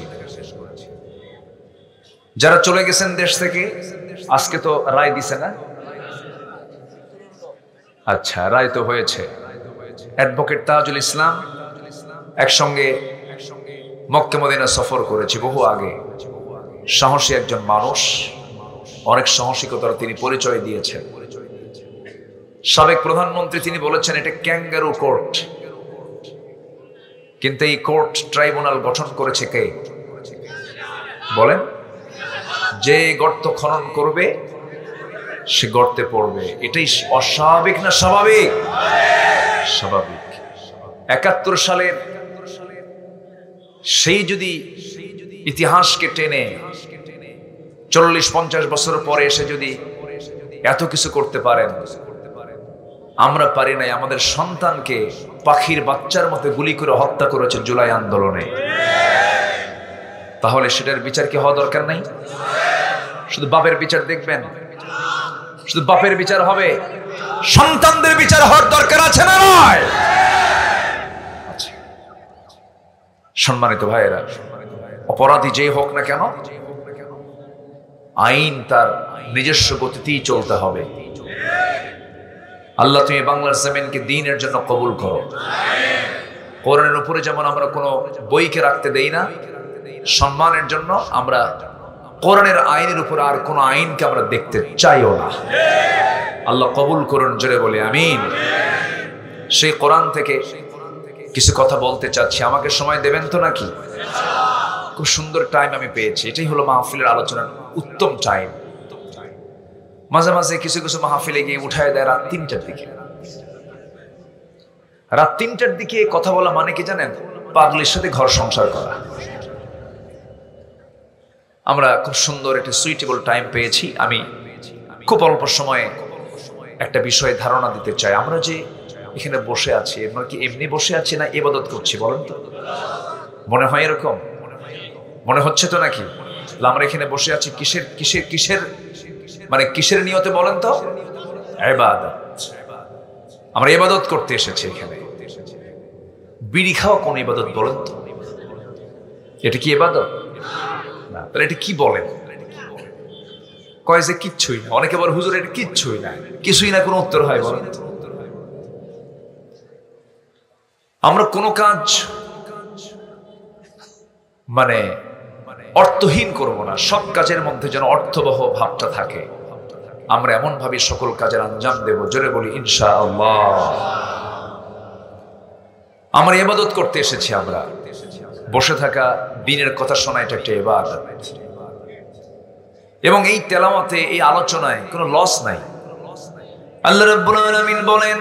যারা চলে গেছেন দেশ থেকে, আজকে তো রায় দিছে না? আচ্ছা, রায় তো হয়েছে। অ্যাডভোকেট তাজুল ইসলাম একসঙ্গে মক্কা মদিনা সফর করেছি বহু আগে। সাহসী একজন মানুষ, অনেক সাহসিকতার তিনি পরিচয় দিয়েছেন। সাবেক প্রধানমন্ত্রী তিনি বলেছেন এটা ক্যাঙ্গারু কোর্ট, কিন্তু এই কোর্ট ট্রাইব্যুনাল গঠন করেছে কে বলেন? যে গর্ত খনন করবে সে গর্তে পড়বে। এটাই অস্বাভাবিক না স্বাভাবিক? স্বাভাবিক। ৭১ সালের সেই যদি ইতিহাসকে টেনে ৪০-৫০ বছর পরে এসে যদি এত কিছু করতে পারেন, আমরা পারি নাই। আমাদের সন্তানকে পাখির বাচ্চার মতো গুলি করে হত্যা করেছে জুলাই আন্দোলনে। তাহলে সেটার বিচার কি হওয়া দরকার নাই? শুধু বাপের বিচার দেখবেন? শুধু বাপের বিচার হবে? সন্তানদের বিচার হওয়ার দরকার আছে না নয়? সম্মানিত ভাইয়েরা, অপরাধী যেই হোক না কেন, আইন তার নিজস্ব গতিতেই চলতে হবে। আল্লাহ তুমি বাংলার জমিনকে দ্বীনের জন্য কবুল করো। কোরআনের উপরে যেমন আমরা কোনো বইকে রাখতে দেই না, সম্মানের জন্য আমরা কোরআনের আইনের উপর আর কোনো আইনকে আমরা দেখতে চাইও না। আল্লাহ কবুল করুন, জোরে বলে আমিন। সেই কোরআন থেকে কিছু কথা বলতে চাচ্ছি, আমাকে সময় দেবেন তো নাকি? খুব সুন্দর টাইম আমি পেয়েছি। এটাই হলো মাহফিলের আলোচনার উত্তম টাইম। মাঝে মাঝে কিছু কিছু মাহফিলে গিয়ে উঠায় দেয় রাত ৩টার দিকে। রাত ৩টার দিকে কথা বলা মানে কি জানেন? পাগলের সাথে ঘর সংসার করা। আমরা খুব সুন্দর একটা সুইটেবল টাইম পেয়েছি। আমি খুব অল্প সময়ে একটা বিষয়ে ধারণা দিতে চাই। আমরা যে এখানে বসে আছি, আমরা কি এমনি বসে আছি না ইবাদত করছি বলেন তো? মনে হয় এরকম? মনে হচ্ছে তো নাকি? আমরা এখানে বসে আছি কিসের কিসের কিসের মানে কিসের নিয়তে বলেন তো? ইবাদত। আমরা ইবাদত করতে এসেছি এখানে। বিড়ি খাওয়া কোন ইবাদত বলেন তো? এটা কি ইবাদত না? তাহলে এটা কি বলেন? কয় যে কিচ্ছুই না। অনেকে বলে হুজুর এটা কিচ্ছুই না। কিছুই না কোনো উত্তর হয় বলেন? আমরা কোনো কাজ মানে অর্থহীন করব না। সব কাজের মধ্যে যেন অর্থবহ ভাবটা থাকে। আমরা এমন ভাবে সকল কাজের আঞ্জাম দেব, জোরে বলি ইনশাআল্লাহ। আমরা ইবাদত করতে এসেছি। আমরা বসে থাকা, দ্বীনের কথা শোনা, এটা একটা ইবাদত। এবং এই তেলাওয়াতে, এই আলোচনায় কোনো লস নাই। আল্লাহ রাব্বুল আলামিন বলেন,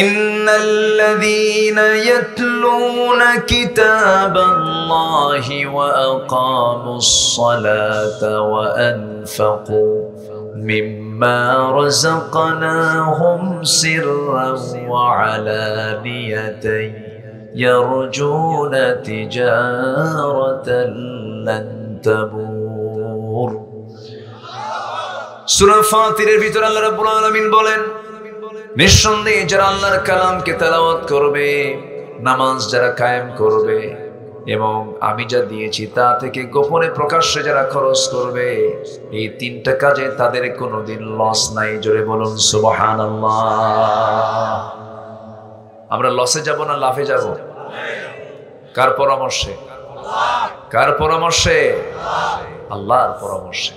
ইন্নাল্লাযীনা ইয়াতলুনা কিতাবাল্লাহি ওয়া আকামুস সালাতা ওয়া আনফাকু মিম্মা রাযাকনাহুম সিররান ওয়া আলানিয়াতান ইয়ারজুনা তিজারাতান লান তাবুর। সূরা ফাতিরের ভিতর আল্লাহ রাব্বুল আলামিন বলেন, নিঃসন্দেহে যারা আল্লাহর কালামকে তেলাওয়াত করবে, নামাজ যারা কায়েম করবে, এবং আমি যা দিয়েছি তা থেকে গোপনে প্রকাশ্যে যারা খরচ করবে, এই তিনটা কাজে তাদের কোনোদিন লস নাই। জোরে বলুন সুবহানাল্লাহ। আমরা লসে যাব না লাভে যাব? কার পরামর্শে? কার পরামর্শে? আল্লাহর পরামর্শে।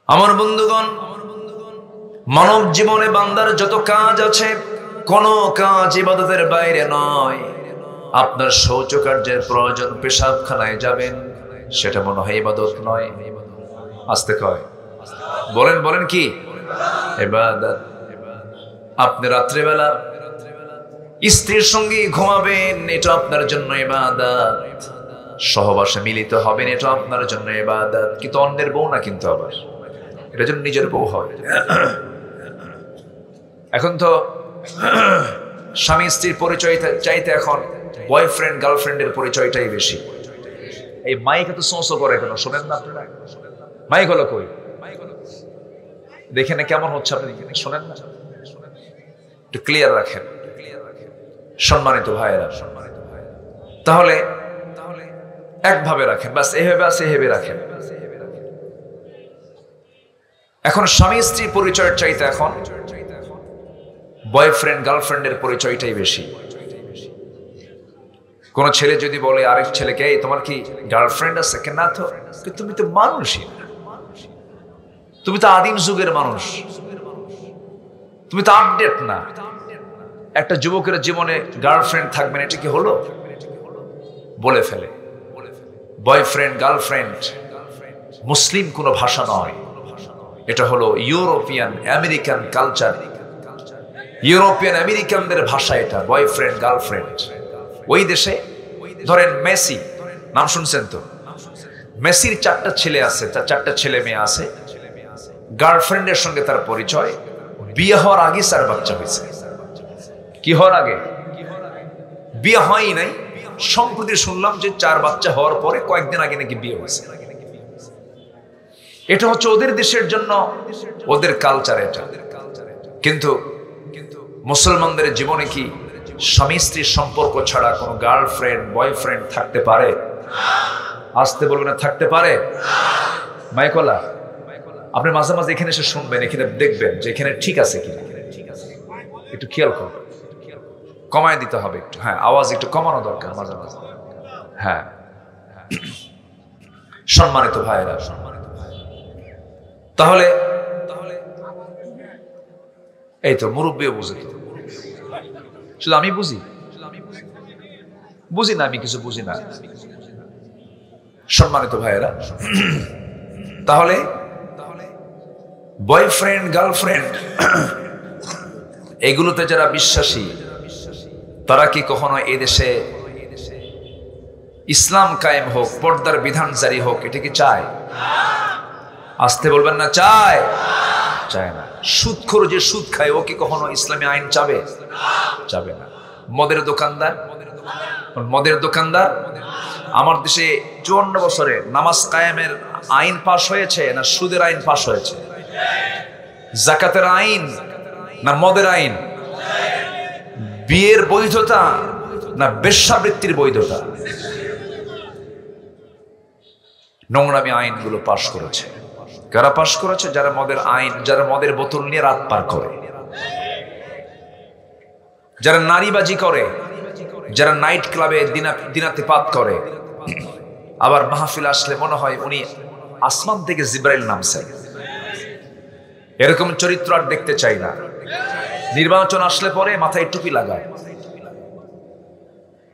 আমার বন্ধুগণ, মানব জীবনে বান্দার যত কাজ আছে, কোন কাজ ইবাদতের বাইরে নয়। আপনার শৌচকার্যের প্রয়োজন, পেশাবখানায় যাবেন, সেটা মনে হয় ইবাদত নয়? আস্তে কয় বলেন, বলেন কি ইবাদত? আপনি রাত্রেবেলা স্ত্রীর সঙ্গে ঘুমাবেন, এটা আপনার জন্য ইবাদত। সহবাসে মিলিত হবেন, এটা আপনার জন্য ইবাদত। কিন্তু অন্যের বউ না, কিন্তু আবার এটা যেন নিজের বউ হয়। এখন তো স্বামী স্ত্রীর পরিচয় চাইতে এখন বয়ফ্রেন্ড গার্লফ্রেন্ডের পরিচয়টাই বেশি। এই মাইক এত সোঁসো করে কেন, শোনেন না আপনারা? মাইক হলো কই, দেখেন কেমন হচ্ছে, আপনি শোনেন না? একটু ক্লিয়ার রাখেন সম্মানিত ভাইয়েরা। তাহলে একভাবে রাখেন, বাস এভাবে আছে এভাবে রাখেন। এখন স্বামী স্ত্রী পরিচয়ের চাইতে এখন বয়ফ্রেন্ড গার্লফ্রেন্ডের পরিচয়টাই বেশি। কোন ছেলে যদি বলে আরেক ছেলেকে, এই তোমার কি গার্লফ্রেন্ড আছে? না তো, তুমি তো মানুষই না, তুমি তো আদিম যুগের মানুষ, তুমি তো আপডেট না। একটা যুবকের জীবনে গার্লফ্রেন্ড থাকবে না, এটা কি হলো? বলে ফেলে। বয়ফ্রেন্ড গার্লফ্রেন্ড মুসলিম কোনো ভাষা নয়, এটা হলো ইউরোপিয়ান আমেরিকান কালচার, ইউরোপিয়ান আমেরিকানদের ভাষা এটা, বয়ফ্রেন্ড গার্লফ্রেন্ড। ওই দেশে ধরেন মেসি, নাম শুনছেন তো? মেসির 4টা ছেলে আছে, তার 4টা ছেলে মেয়ে আছে। গার্লফ্রেন্ডের সঙ্গে তার পরিচয়, বিয়ে হওয়ার আগে 4 বাচ্চা হয়েছে। কি হওয়ার আগে? বিয়ে হয়ই নাই। সম্প্রতি শুনলাম যে 4 বাচ্চা হওয়ার পরে কয়েকদিন আগে নাকি বিয়ে হয়েছে। এটা হচ্ছে ওদের দেশের জন্য, ওদের কালচার এটা। কিন্তু মুসলমানদের জীবনে কি স্বামী স্ত্রীর সম্পর্ক ছাড়া কোনো গার্লফ্রেন্ড বয়ফ্রেন্ড থাকতে পারে? আসতে বলবেন না, থাকতে পারে? মাইকলা, আপনি মাঝে মাঝে এখানে এসে শুনবেন, এখানে দেখবেন যে এখানে ঠিক আছে কিনা, একটু খেয়াল করবেন। কমায় দিতে হবে একটু, হ্যাঁ, আওয়াজ একটু কমানো দরকার মাঝে মাঝে। হ্যাঁ, সম্মানিত ভাইয়েরা, তাহলে এই তো মুরব্বীও বুঝে, তো শুধু আমি বুঝি না, আমি কিছু বুঝি না। সম্মানিত ভাইয়েরা, তাহলে বয়ফ্রেন্ড গার্লফ্রেন্ড এগুলোতে যারা বিশ্বাসী, তারা কি কখনো এই দেশে ইসলাম কায়েম হোক, পর্দার বিধান জারি হোক, এটা কি চায়? আসতে বলবেন না, চায়? চায় না। সুদখোর যে সুদ খায়, ও কি কখনো ইসলামী আইন চাবে? চাবে না। মদের দোকানদার আমার দেশে 54 বছরে নামাজ কায়েমের আইন পাশ হয়েছে না সুদের আইন পাশ হয়েছে? যাকাতের আইন না মদের আইন? বিয়ের বৈধতা না বেশ্যাবৃত্তির বৈধতা? নোংরামি আইনগুলো পাশ করেছে। কারা পাশ করেছে? যারা মদের আইন, যারা মদের বোতল নিয়ে রাত পার করে, যারা নারীবাজি করে, যারা নাইট ক্লাবে দিনাতিপাত করে। আবার মাহফিল আসলে মনে হয় উনি আসমান থেকে জিব্রাইল নামছেন। এরকম চরিত্র আর দেখতে চাই না। নির্বাচন আসলে পরে মাথায় টুপি লাগায়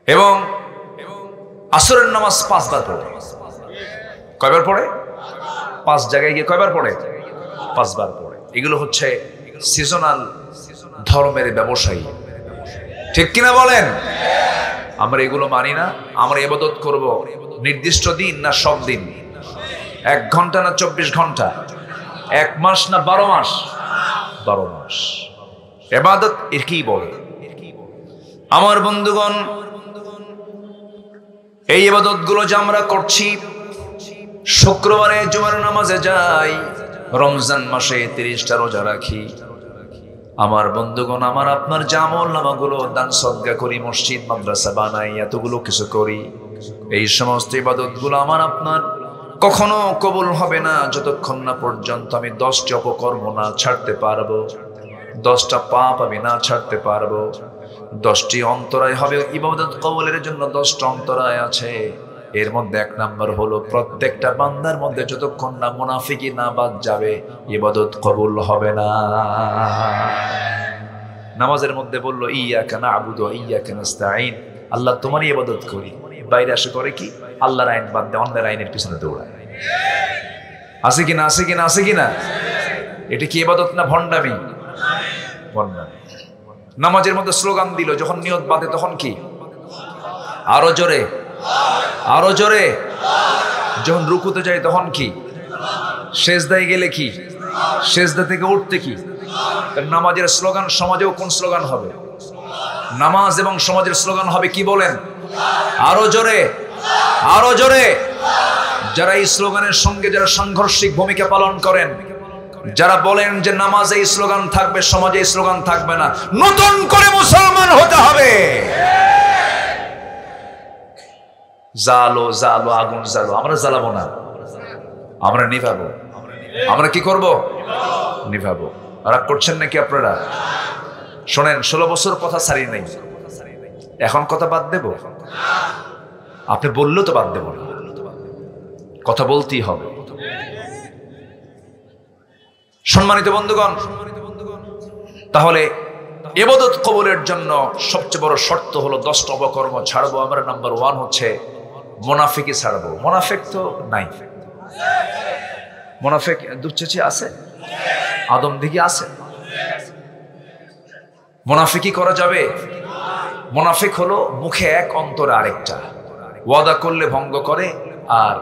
এবং আসরের নামাজ 5 বার পড়ে। কয়বার পড়ে? 5 জায়গায় গিয়ে কয়বার পড়ে? 5 বার পড়ে। এগুলো হচ্ছে সিজনাল ধর্মের ব্যবসায়ী, ঠিক কিনা বলেন? আমরা এগুলো মানি না। আমরা ইবাদত করব নির্দিষ্ট দিন না সব দিন? 1 ঘন্টা না 24 ঘন্টা? 1 মাস না 12 মাস? 12 মাস। ইবাদত এর কি বলে? আমার বন্ধুগণ, এই ইবাদত গুলো যে আমরা করছি, শুক্রবারে জুমার নামাজে যাই, রমজান মাসে 30টা রোজা রাখি, আমার বন্ধুগণ, আমার আপনার যে আমল নামাগুলো দান সদকা করি, মসজিদ মাদ্রাসা বানাই, এতগুলো কিছু করি, এই সমস্ত ইবাদতগুলো আমার আপনার কখনো কবুল হবে না যতক্ষণ না পর্যন্ত আমি 10টি অপকর্ম না ছাড়তে পারবো, 10টা পাপ আমি না ছাড়তে পারবো। 10টি অন্তরায় হবে। ইবাদত কবুলের জন্য 10টা অন্তরায় আছে। এর মধ্যে 1 নাম্বার হলো, প্রত্যেকটা বান্দার মধ্যে যতক্ষণ না মুনাফিকি না বাদ যাবে, ইবাদত কবুল হবে না। নামাজের মধ্যে বললো ইয়াকা না'বুদু ওয়া ইয়াকা নাস্তাঈন, আল্লাহ তোমারই ইবাদত করি। বাইরে আসে করে কি? আল্লাহর আইন বাদ দিয়ে অন্যের আইনের পিছনে দৌড়ায়। আছে কিনা? আছে কিনা? আছে কিনা? এটা কি ইবাদত না ভণ্ডামি? ভণ্ডামি। নামাজের মধ্যে স্লোগান দিল, যখন নিয়ত বাঁধে তখন কি? আরো জোরে, আরো জোরে। যখন রুকুতে যায় তখন কি? সেজদায় গেলে কি? সেজদা থেকে উঠতে কি? নামাজের স্লোগান সমাজেও কোন স্লোগান হবে? নামাজ এবং সমাজের স্লোগান হবে কি বলেন? আরো জোরে, আরো জোরে। যারা এই স্লোগানের সঙ্গে যারা সাংঘর্ষিক ভূমিকা পালন করেন, যারা বলেন যে নামাজে এই স্লোগান থাকবে, সমাজে এই স্লোগান থাকবে না, নতুন করে মুসলমান হতে হবে। জালো জালো, আগুন জালো, আমরা জ্বালাবো না, আমরা নিভাবো। আমরা কি করব? নিভাবো। রাগ করছেন নাকি আপনারা? শোনেন, 16 বছর কথা ছাড়ি নাই, এখন কথা বাদ দেব? আপনি বললেও তো বাদ দেব না, কথা বলতেই হবে। সম্মানিত বন্ধুগণ, তাহলে ইবাদত কবুলের জন্য সবচেয়ে বড় শর্ত হলো 10টা অপকর্ম ছাড়বো আমরা। নাম্বার 1 হচ্ছে মুনাফিকি ছাড়বো। মুনাফিক তো নাই, মুনাফিক দুচ্চেচি আছে, আদম দিকে আছে। মুনাফিকি করা যাবে? মুনাফিক হলো মুখে এক অন্তরে আরেকটা, ওয়াদা করলে ভঙ্গ করে, আর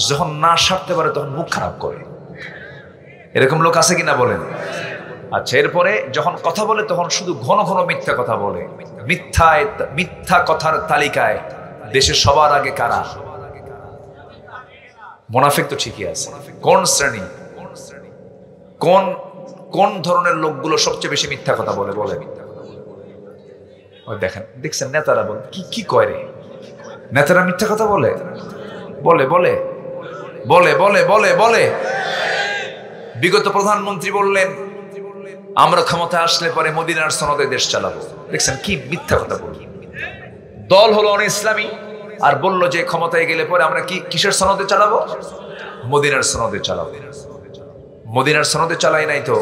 যখন না সারতে পারে তখন মুখ খারাপ করে। এরকম লোক আছে কিনা বলেন? আচ্ছা, এরপরে যখন কথা বলে তখন শুধু ঘন ঘন মিথ্যা কথা বলে। মিথ্যা কথার তালিকায় দেশে সবার আগে কারা? মুনাফিক তো ঠিকই আছে। কোন শ্রেণী, কোন ধরনের লোকগুলো সবচেয়ে বেশি মিথ্যা কথা বলে? বলে দেখেন, দেখছেন নেতারা বলে কি কয় রে? নেতারা মিথ্যা কথা বলে বলে বলে বলে বলে বলে বলে। বিগত প্রধানমন্ত্রী বললেন আমরা ক্ষমতায় আসলে পরে মদিনার সনদে দেশ চালাবো। দেখছেন কি মিথ্যা কথা বল। দল হলো অন-ইসলামী, আর বললো যে ক্ষমতায় গেলে পরে আমরা কিসের সনদে চালাবো? মদিনার সনদে চালাবো। মদিনার সনদে চালাই নাই তো,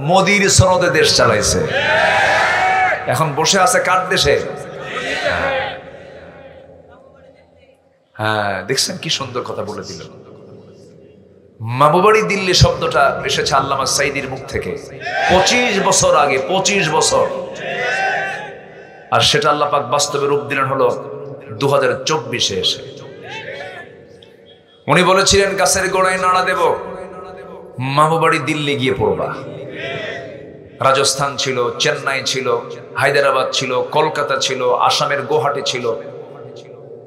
মোদির সনদে দেশ চালাইছে। এখন বসে আছে কার দেশে? হ্যাঁ, দেখছেন কি সুন্দর কথা বলে দিল। মামুবাড়ি দিল্লি শব্দটা এসেছে আল্লামা সাইদির মুখ থেকে 25 বছর আগে, 25 বছর। আর সেটা আল্লাহ পাক বাস্তবে রূপ দিলেন হলো 2024-এ এসে। উনি বলেছিলেন গাছের গোড়ায় নাড়া দেব, মামুবাড়ি দিল্লি গিয়ে পড়বা। রাজস্থান ছিল, চেন্নাই ছিল, হায়দ্রাবাদ ছিল, কলকাতা ছিল, আসামের গুয়াহাটি ছিল,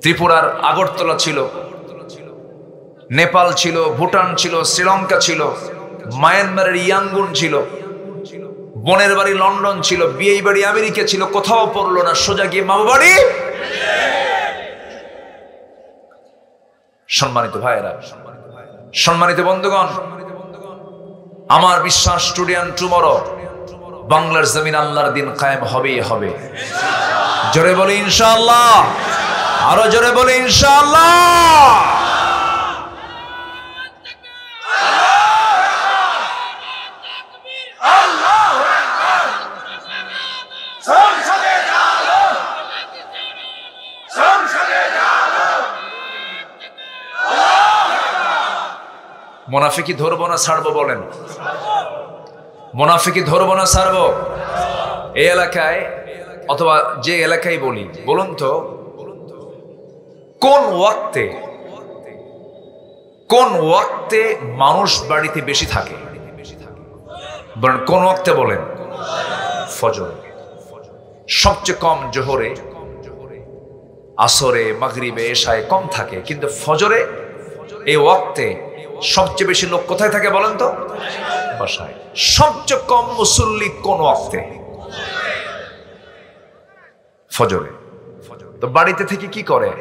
ত্রিপুরার আগরতলা ছিল, নেপাল ছিল, ভুটান ছিল, শ্রীলঙ্কা ছিল, মায়ানমারের ইয়াঙ্গুন ছিল, বোনের বাড়ি লন্ডন ছিল, বিয়ে বাড়ি আমেরিকা ছিল। কোথাও পড়লো না, সোজা গিয়ে মামুবাড়ি। সম্মানিত ভাইয়েরা, সম্মানিত বন্ধুগণ, আমার বিশ্বাস টুডে এন্ড টুমরো বাংলার জমিন আল্লাহর দিন কায়েম হবেই হবে। জোরে বলি ইনশাআল্লাহ, আরো জোরে বলি ইনশাআল্লাহ। মুনাফিকি ধরবো না ছাড়বো? বলেন, মুনাফিকি ধরবো না ছাড়বো? এই এলাকায় অথবা যে এলাকায় বলি, বলুন তো কোন ওয়াক্তে মানুষ বাড়িতে বেশি থাকে? বলেন কোন ওয়াক্তে? বলেন ফজর। সবচেয়ে কম জোহরে, আসরে, মাগরিবে, এশায় কম থাকে, কিন্তু ফজরে এই ওয়াক্তে সবচেয়ে বেশি লোক কোথায় থাকে বলেন তো? বাসায়। সবচেয়ে কম মুসল্লি কোন ওয়াক্তে? ফজরে। তো বাড়িতে থেকে কি করে?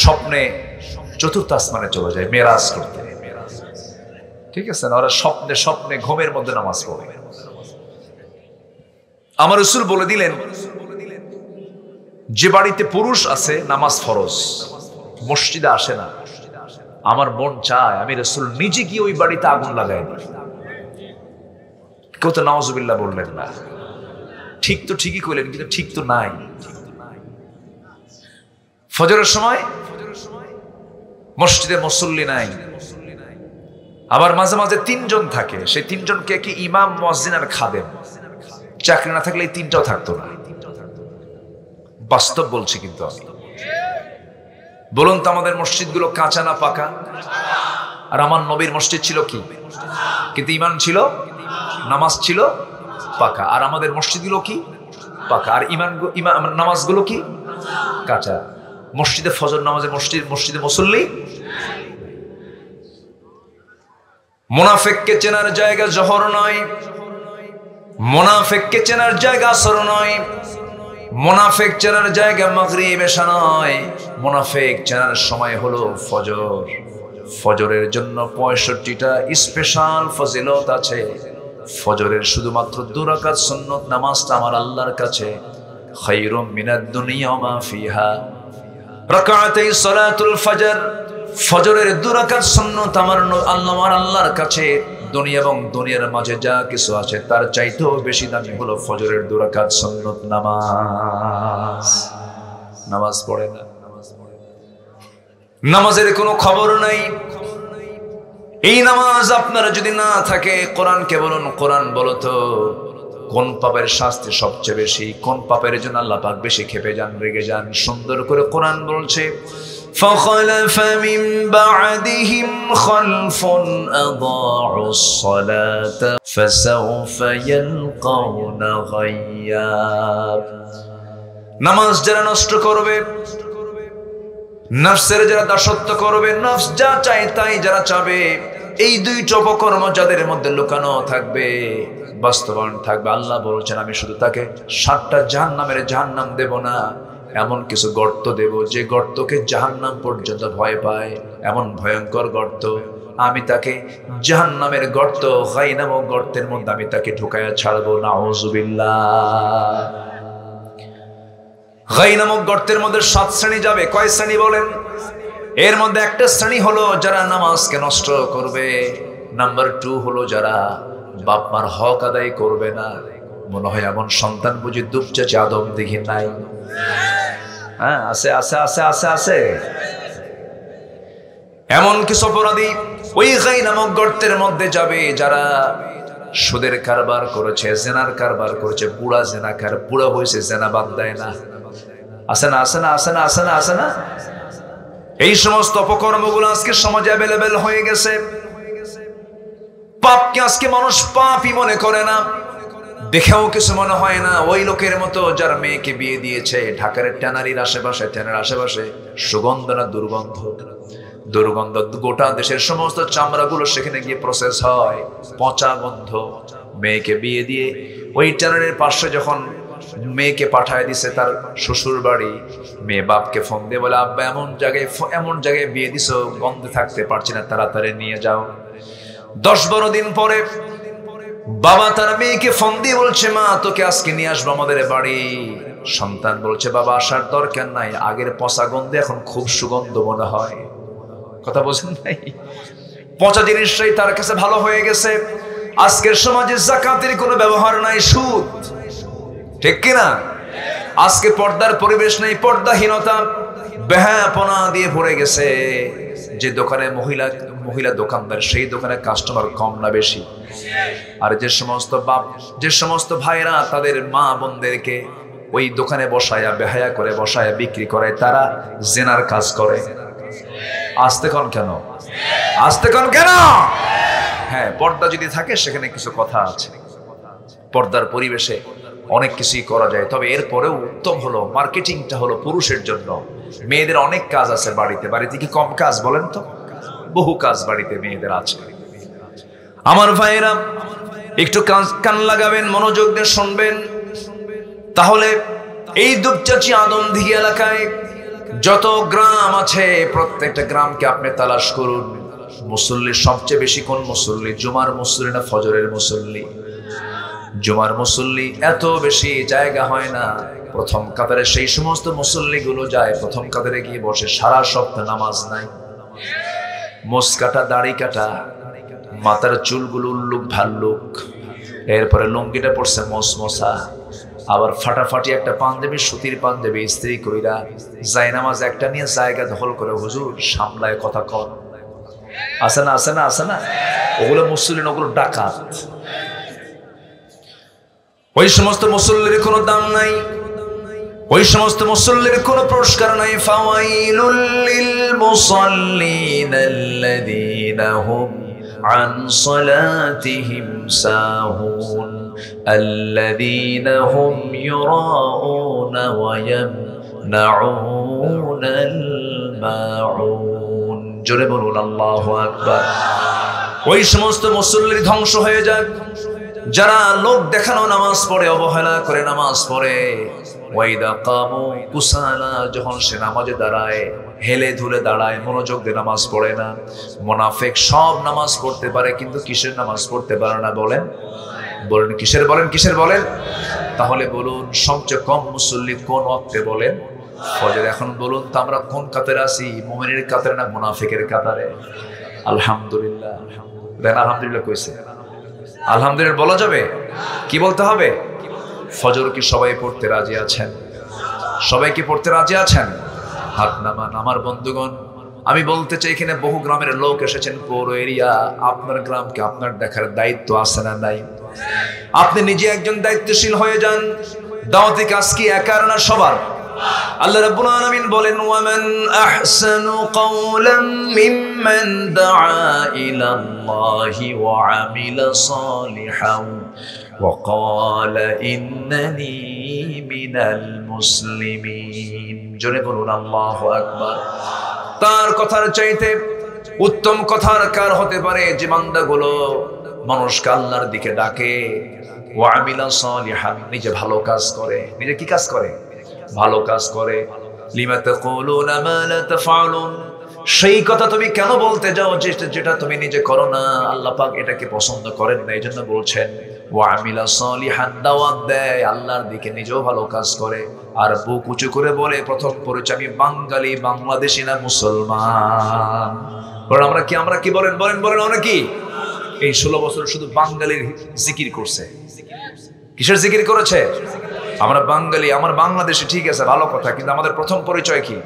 স্বপ্নে চতুর্থ আসমানে চলে যায় মেরাজ করতে। ঠিক আছে না? ওরা স্বপ্নে স্বপ্নে ঘুমের মধ্যে নামাজ পড়ে। আমার রাসূল বলে দিলেন, যে বাড়িতে পুরুষ আছে নামাজ ফরজ, মসজিদে আসে না, আমার মন চায় আমি রাসূল নিজে গিয়ে ওই বাড়িতে আগুন লাগাই দিই। কেউ তো নাউজুবিল্লাহ বললেন না। ঠিক তো ঠিকই কইলেন, কিন্তু ঠিক তো নাই। ফজরের সময় মসজিদে মুসল্লি নাই, আবার মাঝে মাঝে 3 জন থাকে। সেই 3 জনকে কি ইমাম, মুয়াজ্জিন আর খাদেম। চাকরি না থাকলে এই তিনটাও থাকতো না। বাস্তব বলছি কিন্তু আমি। বলুন তো আমাদের মসজিদগুলো কাঁচা না পাকা? আর আমার নবীর মসজিদ ছিল কি? কিন্তু ইমান ছিল, নামাজ ছিল পাকা। আর আমাদের মসজিদগুলো কি? পাকা। আর নামাজগুলো কি? কাঁচা। মসজিদে ফজর নামাজে মসজিদে মুসল্লি। মুনাফিককে চেনার জায়গা জোহর নয়, মুনাফিককে চেনার জায়গা আসর নয়, মুনাফিক চেনার জায়গা মাগরিব এশা নয়, মুনাফিক চেনার সময় হলো ফজর। ফজরের জন্য 65টা স্পেশাল ফজিলত আছে। ফজরের শুধুমাত্র 2 রাকাত সুন্নত নামাজটা আমার আল্লাহর কাছে খায়রুম মিনাদ দুনিয়া ওয়া মা ফিহা। রাকাতাই সালাতুল ফজর, ফজরের 2 রাকাত সুন্নত আমার আল্লাহর কাছে দুনিয়া এবং দুনিয়ার মাঝে যা কিছু আছে তার চাইতেও বেশি দামি হলো ফজরের 2 রাকাত সুন্নত নামাজ। নামাজ পড়ে না, নামাজের কোনো খবর নাই। এই নামাজ আপনার যদি না থাকে, কোরআনকে বলুন, কোরআন বলো তো কোন পাপের শাস্তি সবচেয়ে বেশি, কোন পাপের জন্য আল্লাহ পাক বেশি ক্ষেপে যান, রেগে যান? সুন্দর করে কোরআন বলছে, فخلف من بعدهم خلف أضاعوا الصلاة فسوف يلقون غيا। নামাজ যারা নষ্ট করবে, নফসের যারা দাসত্ব করবে, নফস যা চায় তাই যারা চাবে, এই 2টা অপকর্ম যাদের মধ্যে লুকানো থাকবে, বাস্তবায়ন থাকবে, আল্লাহ বলছেন আমি শুধু তাকে 7টা জাহান্নাম দেব না, এমন কিছু গর্ত দেব যে গর্তকে জাহান্নাম পর্যন্ত ভয় পায়, এমন ভয়ঙ্কর গর্ত। আমি তাকে জাহান্নামের গর্ত, গাই নামক গর্তের মধ্যে আমি তাকে ঢুকায়া ছাড়বো। নাউযুবিল্লাহ। গাই নামক গর্তের মধ্যে 7 শ্রেণী যাবে। কয় শ্রেণী বলেন? এর মধ্যে একটা শ্রেণী হলো যারা নামাজকে নষ্ট করবে। নাম্বার 2 হলো যারা বাপ মার হক আদায় করবে না। মনে হয় এমন সন্তান বুঝি দুপচাচি আদম দেখি নাই? হ্যাঁ, আছে আছে আছে আছে আছে। এমন কিছু অপরাধী ওই গাই নামক গর্তের মধ্যে যাবে যারা সুদের কারবার করেছে, জেনার কারবার করেছে, বুড়া জেনাকার, বুড়া হয়েছে, জেনা বাদ দেয় না। আছে না আছে না আছে না আছে না আছে না? এই সমস্ত অপকর্মগুলো আজকে সমাজে অ্যাভেলেবেল হয়ে গেছে। পাপকে আজকে মানুষ পাপই মনে করে না, দেখেও কিছু মনে হয় না। ওই লোকের মতো যার মেয়েকে বিয়ে দিয়েছে ঢাকার ট্যানারির আশেপাশে, ট্যানার আশেপাশে সুগন্ধ না দুর্গন্ধ? দুর্গন্ধ। গোটা দেশের সমস্ত চামড়াগুলো সেখানে গিয়ে প্রসেস হয়, পচা গন্ধ। মেয়েকে বিয়ে দিয়ে ওই ট্যানারির পাশে যখন মেয়েকে পাঠায় দিছে তার শ্বশুর বাড়ি, মেয়ে বাপকে ফোন দিয়ে বলে, আব্বা এমন জায়গায় বিয়ে দিছো, গন্ধে থাকতে পারছি না, তাড়াতাড়ি নিয়ে যাও। 10-12 দিন পরে বাবা তার মেয়েকে ফোন দিয়ে বলছে, মা তোকে আজকে নিয়ে আসবো আমাদের বাড়ি। সন্তান বলছে, বাবা আসার দরকার নাই, আগের পচা গন্ধে এখন খুব সুগন্ধ মনে হয়। কথা বোঝেন নাই? পচা জিনিসটাই তার কাছে ভালো হয়ে গেছে। আজকের সমাজে যাকাতের কোনো ব্যবহার নাই, সুদ। ঠিক কিনা? আজকে পর্দার পরিবেশ নেই, পর্দাহীনতা, বেহায়াপনা দিয়ে ভরে গেছে। যে দোকানে মহিলা দোকানদার, সেই দোকানে কাস্টমার কম না বেশি? আর যে সমস্ত ভাইরা তাদের মা বোনদেরকে ওই দোকানে বসায়া, বেহায়া করে বসায়া বিক্রি করে, তারা জেনার কাজ করে। আসতে কোন কেন? আসতে কোন কেন? হ্যাঁ, পর্দা যদি থাকে সেখানে কিছু কথা আছে। পর্দার পরিবেশে অনেক কিছুই করা যায়, তবে এরপরেও উত্তম হলো মার্কেটিংটা হলো পুরুষের জন্য। মেয়েদের অনেক কাজ আছে বাড়িতে। বাড়িতে কি কম কাজ বলেন তো? বহু কাজ বাড়িতে মেয়েদের আছে। আমার ভাইয়েরা একটু কান লাগাবেন, মনোযোগ দিয়ে শুনবেন। তাহলে এই দুপচাচি আদমদিঘি এলাকায় যত গ্রাম আছে, প্রত্যেকটা গ্রামকে আপনি তালাশ করুন। মুসল্লি সবচেয়ে বেশি কোন মুসল্লি? জুমার মুসল্লি না ফজরের মুসল্লি? জুমার মুসল্লি এত বেশি জায়গা হয় না। প্রথম কাতারে সেই সমস্ত মুসল্লিগুলো যায়, প্রথম কাতারে গিয়ে বসে, সারা সপ্তাহ নামাজ নাই। মোস কাটা, দাড়ি কাটা, মাথার চুলগুলো উল্লুক ভাল্লুক, এরপরে লুঙ্গিটা পড়ছে মশমশা, আবার ফাটাফাটি একটা পাঞ্জাবি, সুতির পাঞ্জাবি ইস্ত্রি কইরা জায়নামাজ একটা নিয়ে জায়গা দখল করে হুজুর সামলায় কথা কর। আছে না আছে না আছে না? ওগুলো মুসলিম, ওগুলো ডাকাত। ওই সমস্ত মুসল্লির কোনো দাম নাই, ওই সমস্ত মুসল্লির কোনো পুরস্কার নাই। ফাওয়াইলুল লিল মুসাল্লিন আল্লাযীনা হুম আন সালাতিহিম সাহুন আল্লাযীনা হুম ইউরাউনা ওয়া ইয়ামনাউনাল মাউন। জোরে বলুন আল্লাহু আকবার। ওই সমস্ত মুসল্লির ধ্বংস হয়ে যাক যারা লোক দেখানো নামাজ পড়ে, অবহেলা করে নামাজ পড়ে। ওয়াইদা কামু কুসালা, যখন সে নামাজে দাঁড়ায় হেলে ধুলে দাঁড়ায়, মনোযোগ দিয়ে নামাজ পড়ে না। মুনাফিক সব নামাজ পড়তে পারে কিন্তু কিসের নামাজ পড়তে পারে না? বলেন বলেন কিসের? বলেন কিসের? বলেন। তাহলে বলুন সবচেয়ে কম মুসল্লি কোন ওয়াক্তে? বলেন ফজর। এখন বলুন তো আমরা কোন কাতারে আছি? মুমিনের কাতারে না মুনাফিকের কাতারে? আলহামদুলিল্লাহ। আলহামদুলিল্লাহ কইছে, আলহামদুলিল্লাহ বলা যাবে? কি বলতে হবে? ফজর কি সবাই পড়তে রাজি আছেন? সবাই কি পড়তে রাজি আছেন? হাত নামান। আমার বন্ধুগণ, আমি বলতে চাই এখানে বহু গ্রামের লোক এসেছেন, পৌর এরিয়া। আপনার গ্রামকে আপনার দেখার দায়িত্ব আছে না নাই? আপনি নিজে একজন দায়িত্বশীল হয়ে যান। দাওয়াতি কাজ কি একার না সবার? আল্লাহ রাব্বুল আলামিন বলেন, ওয়ামান আহসানু কাওলাম মিম্মান দাআ ইলাল্লাহি ওয়া আমিলা সালিহান ওয়া ক্বালা ইন্নানি মিনাল মুসলিমিন। জোরে বলুন আল্লাহু আকবার। তার কথার চাইতে উত্তম কথার কার হতে পারে? যে বান্দাগুলো মানুষকে আল্লাহর দিকে ডাকে, ওয়া আমিলা সালিহান, নিজে ভালো কাজ করে। নিজে কি কাজ করে? ভালো কাজ করে। লিমা তাকুলুনা মা লা তাফআলুন, সেই কথা তুমি কেন বলতে যাও যেটা তুমি নিজে করো না? আল্লাহ পাক এটাকে পছন্দ করেন না, এইজন্য বলছেন ওয়া আমিলা সালিহান, দাওয়াত দেয় আল্লাহর দিকে, নিজেও ভালো কাজ করে। আর বুক উঁচু করে বলে প্রথম পরিচয় আমি বাঙালি, বাংলাদেশি না মুসলমান। আমরা কি বলেন বলেন বলেন আমরা কি এই 16 বছর শুধু বাঙালির জিকির করছে? কিসের জিকির করেছে? আমরা বাঙালি, আমার বাংলাদেশে, ঠিক আছে ভালো কথা, কিন্তু আমাদের প্রথম পরিচয় কি?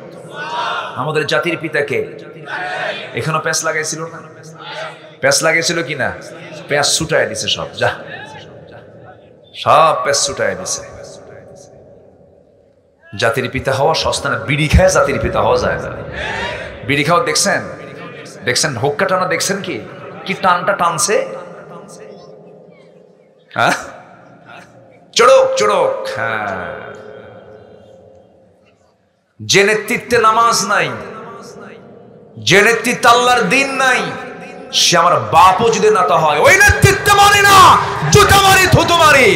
আমাদের জাতির পিতাকে। এখানে প্যাঁচ লাগাইছিল না? প্যাঁচ লাগাইছিল কি না? প্যাঁচ ছুটায় দিছে সব, যা সব প্যাঁচ ছুটায় দিছে। জাতির পিতা হওয়া সস্তা না। বিড়ি খায় জাতির পিতা হওয়া যায় না। বিড়ি খাওয়া দেখছেন? দেখছেন হোক্কা টানা দেখছেন? কি টানটা টানছে, হ্যাঁ চড়ক চড়ক। হ্যাঁ, যে নেতৃত্বে নামাজ নাই, যে নেতৃত্বে আল্লাহর দিন নাই, সে আমার বাপও যদি নাতা হয়, ওই নেতৃত্বে মানি না, জুতা মারি, থুতু মারি।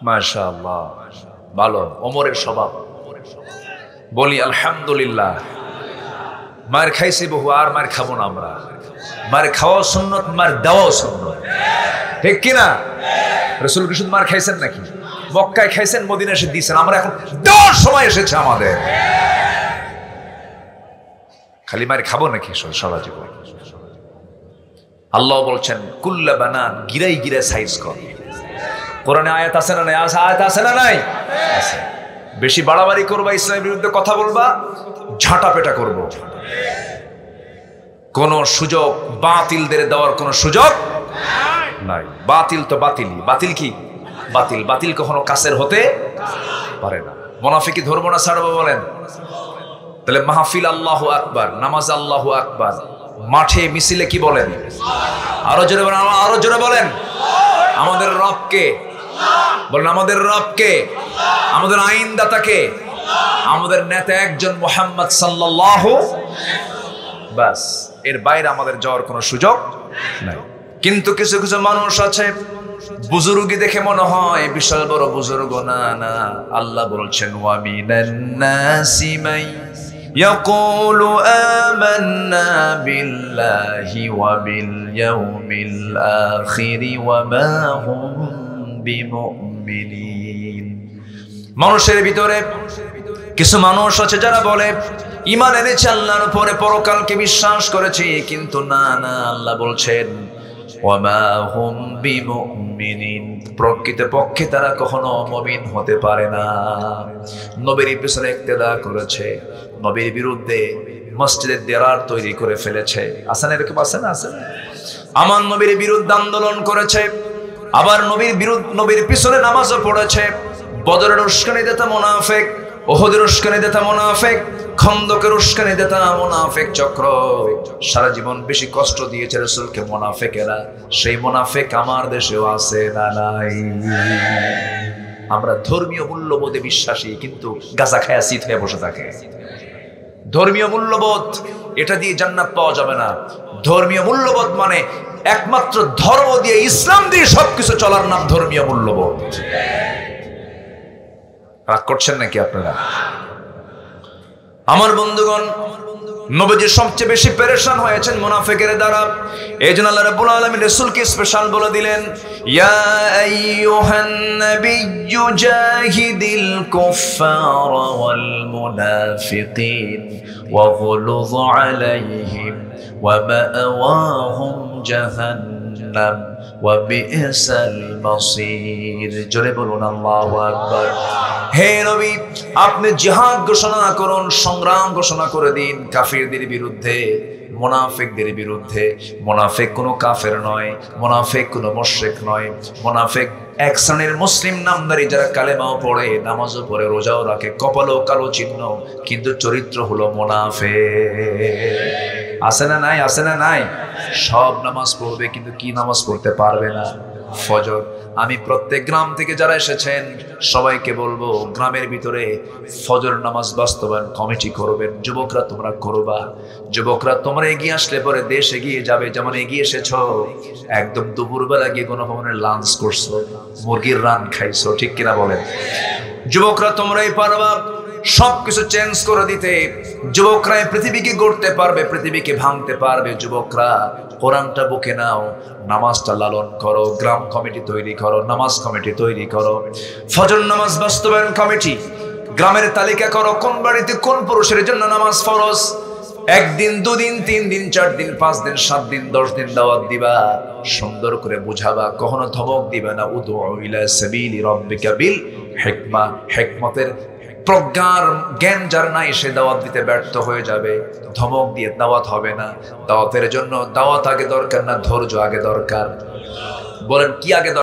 মাশাআল্লাহ, ভালো। ওমরের স্বভাব। বলি আলহামদুলিল্লাহ। মার খাইছি বহু, আর মার খাবো না আমরা। মার খাওয়া সুন্নত, মার দেওয়াও সুন্নত, ঠিক কিনা? রাসূল কি শুধু মার খাইছেন নাকি? মক্কায় খাইছেন, মদিনায় এসে দিয়েছেন। আমরা এখন দেওয়ার সময় এসেছে আমাদের। খালি মার খাবো নাকি সারা জীবন? আল্লাহ বলছেন কুল্লা বানান, গিরাই গিরা সাইজ কর। কোরআনে আয়াত আছে না নাই? আয়াত আছে না নাই? বেশি বাড়াবাড়ি করবা, ইসলামের বিরুদ্ধে কথা বলবা, ঝাঁটা পেটা করব। কোন সুযোগ বাতিলদের দেওয়ার কোন সুযোগ নাই। বাতিল তো বাতিলই। বাতিল কি? বাতিল। বাতিল কখনো কাছের হতে পারে না। মুনাফিকি ধরবো না, ছাড়বো? বলেন। তাহলে মাহফিল আল্লাহু আকবার, নামাজ আল্লাহু আকবার, মাঠে মিছিলে কি বলেন? আরো জোরে বলেন, আরো জোরে বলেন। আমাদের রবকে বলেন, আমাদের রবকে, আমাদের আইনদাতাকে, আমাদের নেতা একজন মুহাম্মদ সাল্লাল্লাহু, বাস। এর বাইরে আমাদের যাওয়ার কোনো সুযোগ নাই। কিন্তু কিছু কিছু মানুষ আছে, বুজুর্গি দেখে মনে হয় বিশাল বড় বুজুর্গ। না না, আল্লাহ বলছেন ওয়া মিনান নাসি মান ইয়াকুলু আমান্না বিল্লাহি ওয়া বিল ইয়াউমিল আখির ওয়া মা হুম বিমুমিনিন। মানুষের ভিতরে কিছু মানুষ আছে যারা বলে ঈমান এনেছে আল্লাহর উপরে, পরকালকে বিশ্বাস করেছে, কিন্তু না না, আল্লাহ বলছেন ওয়ামা হুম বিমুমিনিন, প্রকৃতপক্ষে তারা কখনো মুমিন হতে পারে না। নবীর পিছনে ইক্তেদা করেছে, নবীর বিরুদ্ধে মসজিদের দেয়াল তৈরি করে ফেলেছে। আছে না এরকম? আছে না? আছে না? আমার নবীর বিরুদ্ধে আন্দোলন করেছে, আবার নবীর পিছনে নামাজও পড়েছে। বদরের উস্কানি দেতা মুনাফিক, উহুদের উস্কানি দেতা মুনাফিক, খন্দকের উস্কানি দেতা মুনাফিক চক্র সারা জীবন বেশি কষ্ট দিয়েছে রাসূলকে মুনাফিকেরা। সেই মুনাফিক আমার দেশেও আছে না নাই? আমরা ধর্মীয় মূল্যবোধে বিশ্বাসী, কিন্তু গাঁজা খায়া শীত হয়ে বসে থাকে। ধর্মীয় মূল্যবোধ, এটা দিয়ে জান্নাত পাওয়া যাবে না। ধর্মীয় মূল্যবোধ মানে একমাত্র ধর্ম দিয়ে, ইসলাম দিয়ে সবকিছু চলার নাম ধর্মীয় মূল্যবোধ। রাগ করছেন নাকি আপনারা? আমার বন্ধুগণ, নবীজি সবচেয়ে বেশি পেরেশান হয়েছেন মুনাফিকের দ্বারা। এই জন্য আল্লাহ রাব্বুল আলামিন রাসূলকে স্পেশাল বলে দিলেন, ইয়া আইয়ুহান নাবিয়্যু জাহিদিল কুফফারা ওয়াল মুনাফিকিন ওয়াগলুয আলাইহিম ওয়া মাআওয়াহুম জাহান্নাম ওয়া বি'সাল মাসীর। জোরে বলুন আল্লাহু আকবার। হে নবী, আপনি জিহাদ ঘোষণা করুন, সংগ্রাম ঘোষণা করে দিন কাফিরদের বিরুদ্ধে, মুনাফিকদের বিরুদ্ধে। মুনাফিক কোনো কাফের নয়, মুনাফিক কোনো মুশরিক নয়। মুনাফিক এক শ্রেণীর মুসলিম নামধারী যারা কালেমাও পড়ে, নামাজও পড়ে, রোজাও রাখে, কপালও কালো চিহ্ন, কিন্তু চরিত্র হলো মুনাফিক। আছে না নাই? আছে না নাই? সব নামাজ পড়বে, কিন্তু কি নামাজ পড়তে পারবে না? ফজর। আমি প্রত্যেক গ্রাম থেকে যারা এসেছেন সবাইকে বলবো, গ্রামের ভিতরে ফজর নামাজ বাস্তবায়ন কমিটি করবেন। যুবকরা তোমরা করবা। যুবকরা তোমরা এগিয়ে আসলে পরে দেশ এগিয়ে যাবে। যেমন এগিয়ে এসেছো, একদম দুপুরবেলা গিয়ে গণভবনে লাঞ্চ করছো, মুরগির রান খাইছো, ঠিক কিনা বলেন? যুবকরা তোমরাই পারবা সবকিছু চেঞ্জ করে দিতে। যুবকরা পৃথিবীকে গড়তে পারবে, পৃথিবীকে ভাঙতে পারবে। যুবকরা কোরআনটা বুকে নাও, নামাজটা লালন করো, গ্রাম কমিটি তৈরি করো, নামাজ কমিটি তৈরি করো, ফজর নামাজ বাস্তবায়ন কমিটি, গ্রামের তালিকা করো কোন বাড়িতে কোন পুরুষের জন্য নামাজ ফরজ। একদিন, দুদিন, 3 দিন, 4 দিন, 5 দিন, 7 দিন, 10 দিন দাওয়াত দিবা, সুন্দর করে বুঝাবা, কখনো ধমক দিবে না। উদউ ইলা সাবিলি রাব্বিকা বিল হিকমা, হিকমতের প্রজ্ঞার জ্ঞান যার নাই সে দাওয়াত দিতে ব্যর্থ হয়ে যাবে। ধমক দিয়ে দাওয়াত হবে না। দাওয়াতের জন্য দাওয়াত আগে দরকার না ধৈর্য আগে দরকার? বলেন কি আগে দরকার?